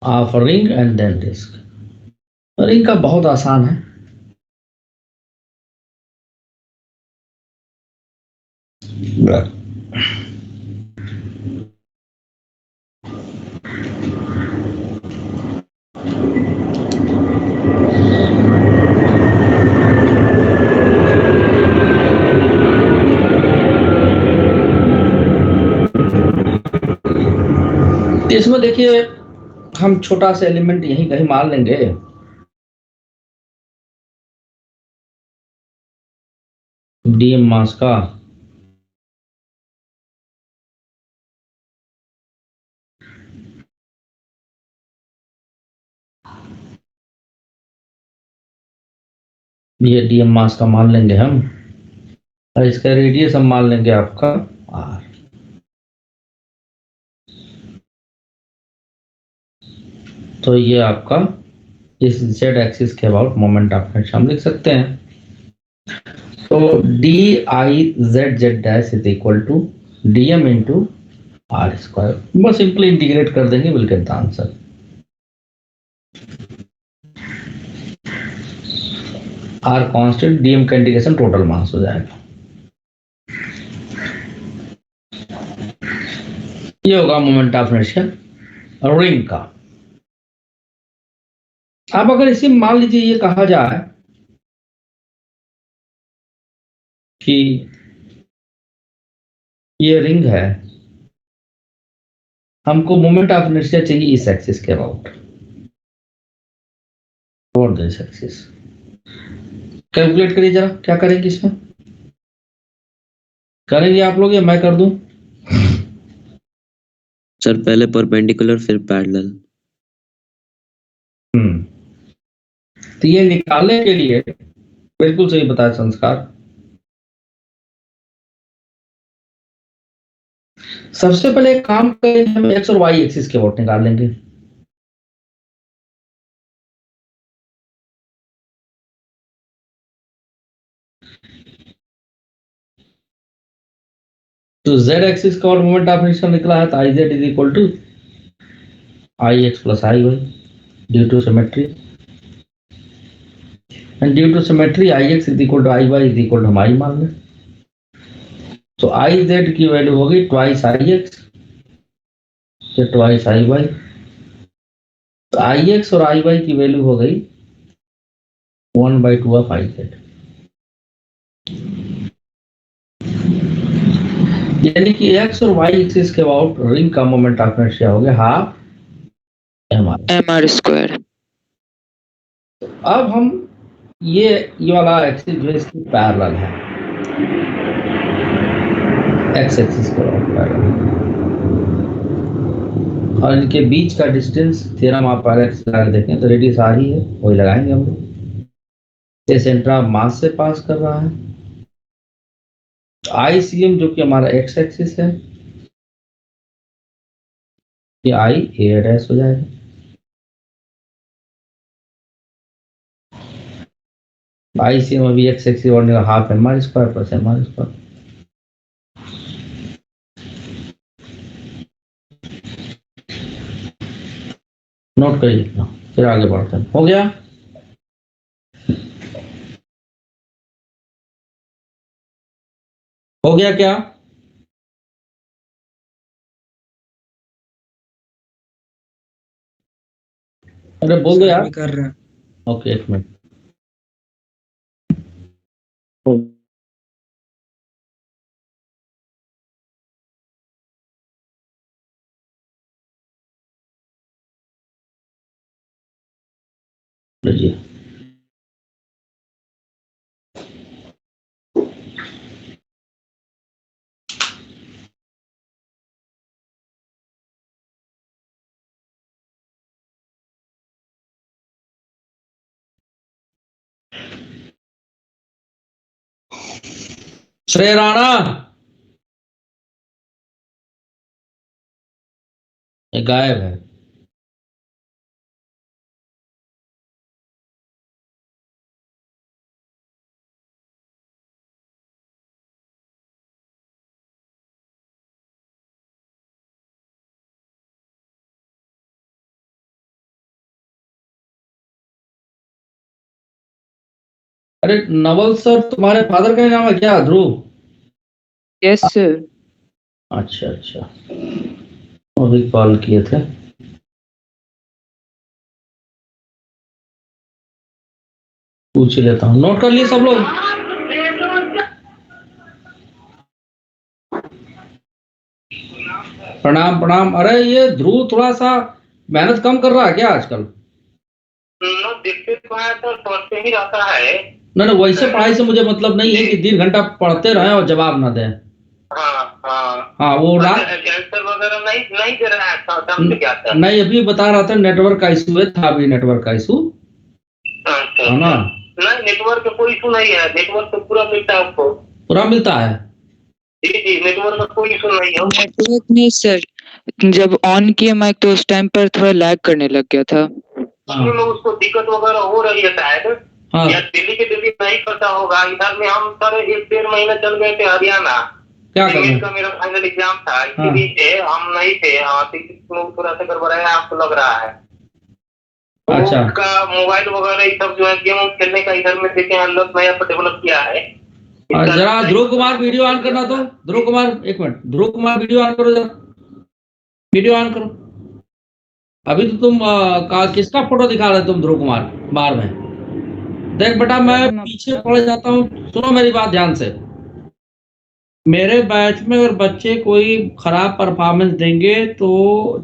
Of ring and then disc. Ring का बहुत आसान है। इसमें देखिए हम छोटा सा एलिमेंट यहीं कहीं मान लेंगे। डीएम मास का ये डीएम मास का मान लेंगे हम, और इसका रेडियस हम मान लेंगे आपका आर। तो ये आपका इस जेड एक्सिस के अबाउट मोमेंट ऑफ इनर्शिया हम लिख सकते हैं। तो d I z z dash is equal to d m into r square. बस सिंपली इंटीग्रेट कर देंगे, will get the answer. R constant, dm का इंटीग्रेशन टोटल मास हो जाएगा। ये होगा मोमेंट ऑफ इनर्शिया रिंग का। अब अगर इसी मान लीजिए ये कहा जाए कि ये रिंग है, हमको मोमेंट ऑफ इनर्शिया चाहिए इस एक्सिस के अबाउट, और दिस एक्सिस। कैलकुलेट करिए जरा, क्या करेंगे इसमें, करेंगे आप लोग या मैं कर दूं? सर पहले परपेंडिकुलर फिर पैरेलल। तो ये निकालने के लिए बिल्कुल सही बताया संस्कार। सबसे पहले एक काम करेंगे, हम एक्स और वाई एक्सिस के अबाउट निकाल लेंगे। तो z एक्सिस का और मोमेंट ऑफ इनर्शिया निकला है, तो I z is equal to I x plus I y due to symmetry, and due to symmetry I x is equal to I y is equal to हम I मान लें। तो I z की value होगी twice I x, twice I y. तो I x और आई Y की value हो गई 1/2 ऑफ आई जेड, यानी कि एक्स और वाई एक्सिस के अबाउट रिंग का मोमेंट ऑफ इनर्शिया हो गया हाफ mr square. अब हम ये वाला एक्सिस जो है इसकी पैरेलल है, एक्स एक्सिस के पैरेलल, और इनके बीच का डिस्टेंस थ्योरम आप पहले लगा देखें तो रेडियस आ ही है, वही लगाएंगे हम लोग। ये सेंटर ऑफ मास से पास कर रहा है, ICM जो कि हमारा एक्स एक्सिस है, ये आई ए डैश हो जाएगा। ICM अभी एक्स एक्सिस और half mr square plus mr square. Note करिए इतना, फिर आगे बढ़ते हैं। हो गया? हो गया क्या? अरे बोल दो यार। कर रहे हैं। ओके, एक मिनट। लीजिए। श्रेय राणा, ये गायब है। अरे नवल सर, तुम्हारे फादर का नाम है क्या? ध्रुव? Yes sir. अच्छा अच्छा, अभी कॉल किए थे। पूछ लेता हूँ, नोट कर लिए सब लोग? प्रणाम प्रणाम। अरे ये ध्रुव थोड़ा सा मेहनत कम कर रहा है क्या आजकल? पढ़ते ही रहता है। ना वैसे पढ़ाई से मुझे मतलब नहीं है कि 1.5 घंटा पढ़ते रहे और जवाब ना दें। हाँ वो रात वगैरह नहीं दे रहा है। नहीं, अभी बता रहा था नेटवर्क का इशू है, था अभी नेटवर्क का इशू है ना? नहीं, नेटवर्क का कोई इशू नहीं है, नेटवर्क तो पूरा मिलता है आपको। पूरा मिलता है? जी जी, नेटवर्क का कोई इशू नहीं है। नेटवर्क नहीं सर, जब ऑन किए माइक तो उस टाइम पर थोड़ा लैग करने लग गया था। उसको दिक्कत वगैरह हो रही है शायद। हाँ। या दिल्ली के दिल्ली नहीं करता होगा। इधर में हम सर 1-1.5 महीना चल गए थे हरियाणा। क्या करना? का मेरा फाइनल एग्जाम था, इसीलिए हम नहीं थे। हाँ, थोड़ा सा गड़बड़ाया आपको लग रहा है। अच्छा। उसका मोबाइल वगैरह ये सब जो है गेम खेलने का इधर में देखे हैं लोग नया पर डेवलप किया है। जरा ध्रुव कुमार वीडियो ऑन करना, तो ध्रुव कुमार एक minute, Dhruv Kumar video on करो, जरा वीडियो ऑन करो। अभी तो तुम किसका फोटो दिखा रहे तुम ध्रुव कुमार बार में? देख बेटा, मैं पीछे पड़ जाता हूँ, सुनो मेरी बात ध्यान से। मेरे बैच में अगर बच्चे कोई खराब परफॉर्मेंस देंगे तो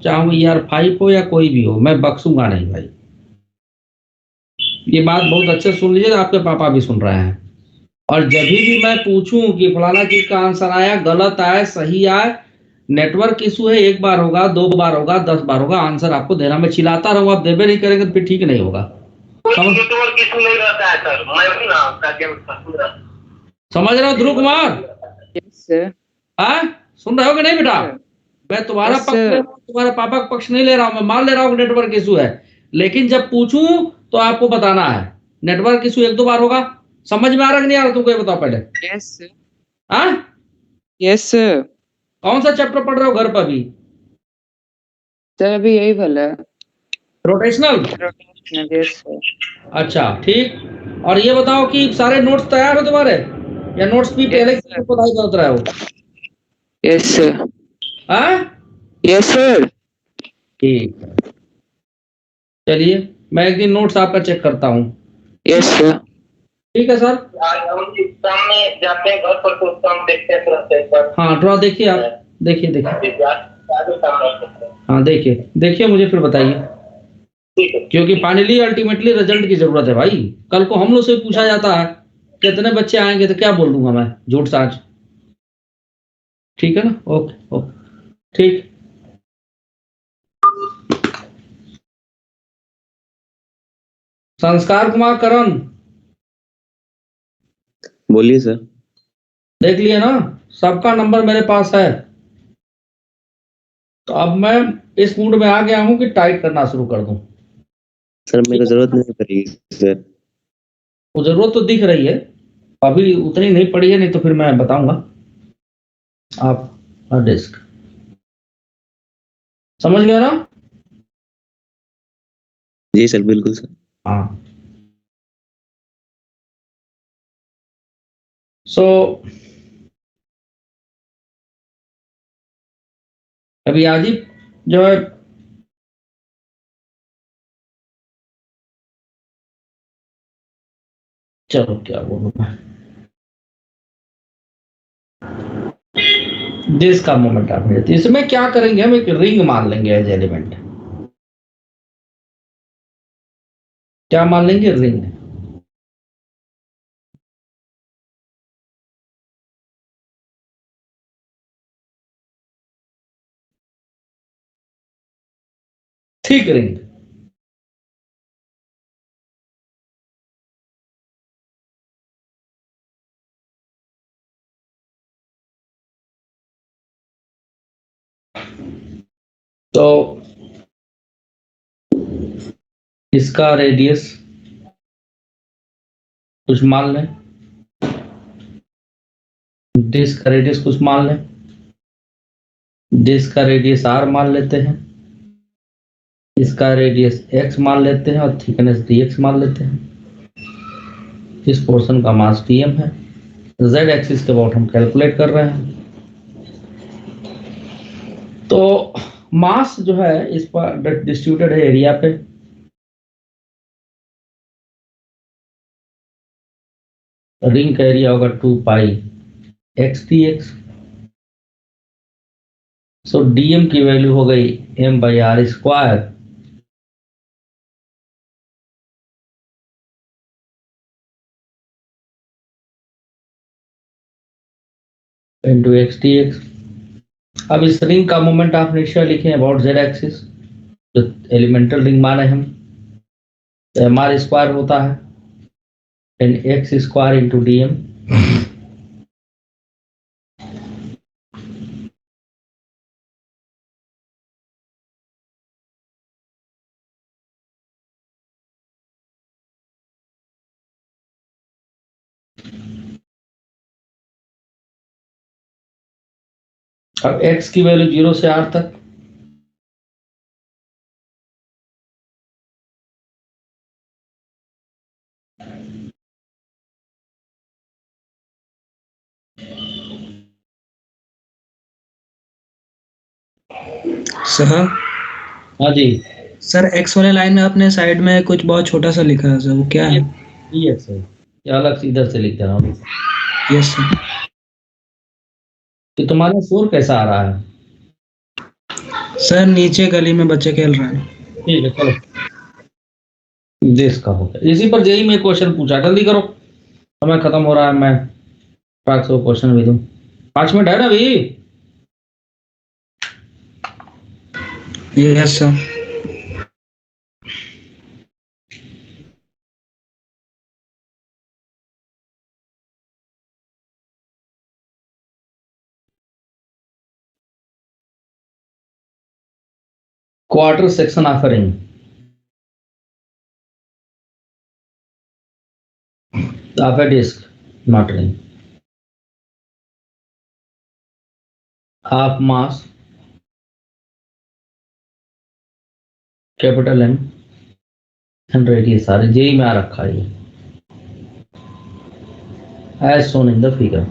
चाहे वो ER5 हो या कोई भी हो, मैं बख्शूंगा नहीं भाई। ये बात बहुत अच्छे सुन लीजिए, आपके पापा भी सुन रहे हैं। और जब भी मैं पूछूं कि फलाना चीज का आंसर आया, गलत आए, सही आए, नेटवर्क इशू है, 1 बार होगा, 2 बार होगा, 10 बार होगा, आंसर आपको देना। मैं चिल्लाता रहूंगा, आप देवे नहीं करेंगे तो फिर ठीक नहीं होगा। नेटवर्क इशू नहीं रहता है सर, मैं भी ना आपका गेम समझ रहे हो ध्रुव कुमार? Yes sir. सुन रहे हो कि नहीं बेटा? मैं तुम्हारा Yes, पक्ष ले रहा हूं, तुम्हारे पापा का पक्ष नहीं ले रहा हूं। मैं मान ले रहा हूँ नेटवर्क इशू है, लेकिन जब पूछूं तो आपको बताना है। नेटवर्क इशू 1-2 बार होगा। समझ में आ रहा कि नहीं आ रहा? तुमको ये बताओ पहले। Yes sir. हाँ, Yes sir. कौन सा चैप्टर पढ़ रहे हो घर पर अभी? सर अभी यही वाला है, रोटेशनल। Yes sir. अच्छा ठीक। और ये बताओ कि सारे नोट्स तैयार हो तुम्हारे, या नोट्स भी पहले से पढ़ाई करते रहे हो? Yes sir. हाँ Yes sir. ठीक। चलिए मैं एक दिन नोट्स आपका चेक करता हूँ। Yes sir. ठीक है सर। सामने जाते हैं घर पर तो काम देखते हैं तुरंत एक बार। हाँ ड्रॉ देखिए आप, देखिए। हाँ देखिए मुझे फिर बताइए, क्योंकि फाइनली अल्टीमेटली रिजल्ट की जरूरत है भाई। कल को हम लोग से पूछा जाता है कितने बच्चे आएंगे तो क्या बोल दूंगा मैं, झूठ साच। ठीक है ना? ओके ठीक। संस्कार कुमार करण, बोलिए सर। देख लिए ना, सबका नंबर मेरे पास है। तो अब मैं इस मूड में आ गया हूं कि टाइट करना शुरू कर दूं। सर मेरे को जरूरत नहीं पड़ेगी सर। वो जरूरत तो दिख रही है, अभी उतनी नहीं पड़ी है, नहीं तो फिर मैं बताऊंगा। आप डिस्क समझ गया ना? जी सर, बिल्कुल सर। हाँ। सो अभी आजिब जो है चलो क्या बोलूं मैं, दिस का मोमेंट आप लेते, इसमें क्या करेंगे हम, एक रिंग मान लेंगे एज एलिमेंट। क्या मान लेंगे? रिंग। ठीक रिंग। तो इसका रेडियस कुछ मान लें, डिस्क का रेडियस कुछ मान लें, डिस्क का रेडियस r मान लेते हैं, इसका रेडियस x मान लेते हैं और थिकनेस dx मान लेते हैं। इस पोर्शन का मास dm है। z एक्सिस के अबाउट हम कैलकुलेट कर रहे हैं। तो मास जो है इस पर डिस्ट्रीब्यूटेड है एरिया पे। रिंग का एरिया होगा 2 पाई x dx। सो dm की वैल्यू हो गई m/r square into x dx। अब इस रिंग का मोमेंट आप निश्चय लिखें अबाउट z एक्सिस, जो एलिमेंटल रिंग माने हम, तो mr स्क्वायर होता है and x square into dm। अब x की वैल्यू 0 से r तक, सर। हाँ जी सर एक्स वाले लाइन में आपने साइड में कुछ बहुत छोटा सा लिखा है सर, वो क्या है? dx है, या अलग से इधर से लिख देना। Yes sir. कि तुम्हारा शोर कैसा आ रहा है? सर नीचे गली में बच्चे खेल रहे हैं। ठीक है चलो, देश का हो गया। इसी पर जेई में क्वेश्चन पूछा, जल्दी करो, समय खत्म हो रहा है। मैं पाँच सौ क्वेश्चन भी दूं, 5 मिनट है ना अभी। Yes sir. Quarter section of ring, of a disk, not ring, half mass capital M and radius सारे जेई में आ रखा है, as shown in the figure.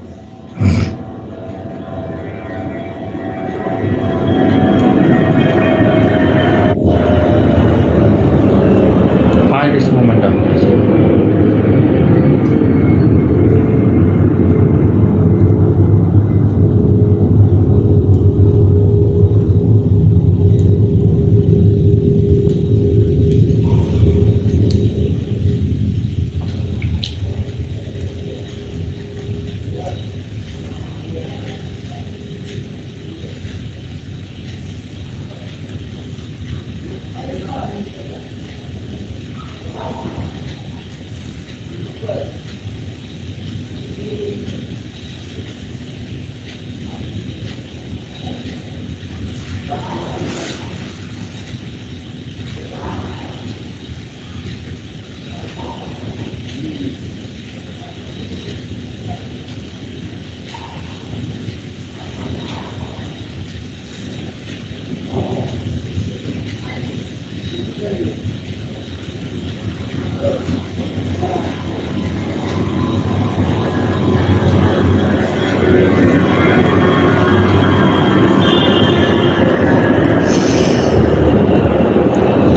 Moment of inertia.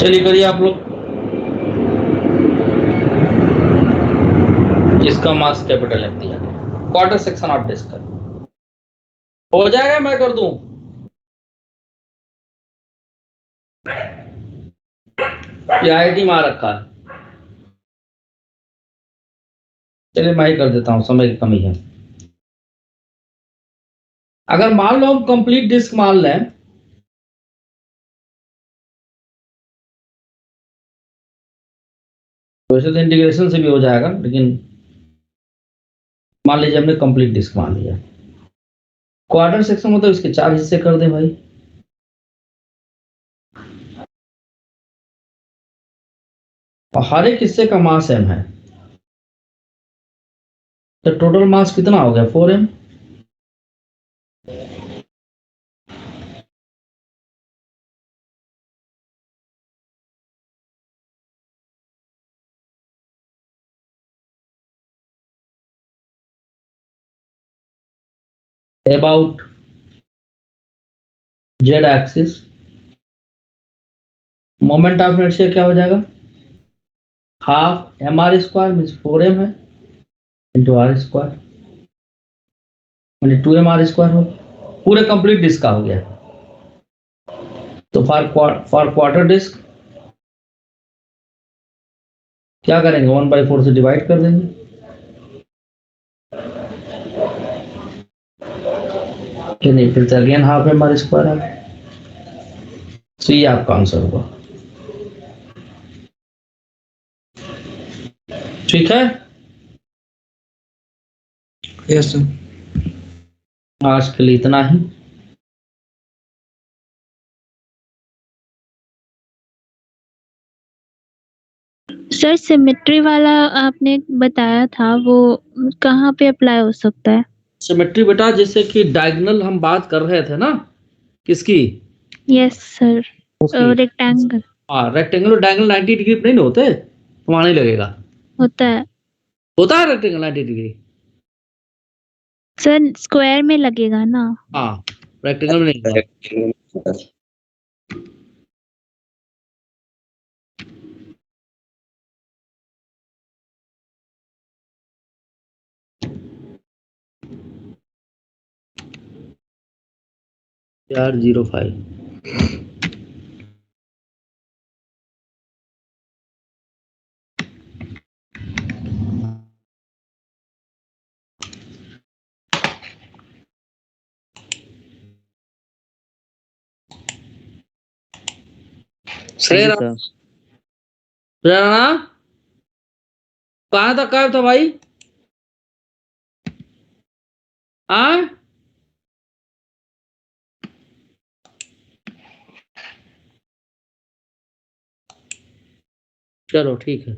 चलिए करिए आप लोग। इसका मास कैपिटल लिख दिया, क्वार्टर सेक्शन ऑफ डिस्क हो जाएगा, मैं कर दूं। ये आईटी मार रखा है, चलिए मैं ही कर देता हूं, समय की कमी है। अगर मान लो हम कंप्लीट डिस्क मान लें, वैसे तो इंटीग्रेशन से भी हो जाएगा, लेकिन मान लीजिए हमने कंप्लीट डिस्क मान लिया। क्वार्टर सेक्शन मतलब इसके 4 हिस्से कर दें भाई, और हर एक हिस्से का मास m है, तो टोटल मास कितना हो गया 4m। About z axis moment of inertia क्या हो जाएगा, half mr square means 4m है इंटू r स्क्वायर यानी 2mr स्क्वायर हो, पूरे कंप्लीट डिस्क का हो गया। तो फॉर क्वार्टर डिस्क क्या करेंगे, 1/4 से डिवाइड कर देंगे, नहीं फिर से अगेन हाफ mr स्क्वायर है। तो ये आपका आंसर होगा, ठीक है। Yes sir. आज के लिए इतना ही। सर सिमेट्री वाला आपने बताया था, वो कहाँ पे अप्लाई हो सकता है? सिमेट्री बेटा, जैसे कि डायगोनल हम बात कर रहे थे ना, किसकी? यस सर, उसकी रेक्टेंगल हाँ, रेक्टेंगल और डायगोनल 90 डिग्री पे नहीं होते, वहां नहीं लगेगा। होता है होता है रेक्टेंगल 90 डिग्री, सर, स्क्वायर में लगेगा ना? हाँ रेक्टेंगल में नहीं होगा। यार 05 श्रेय राणा, श्रेय राणा कहाँ तक गायब था भाई? हाँ चलो ठीक है।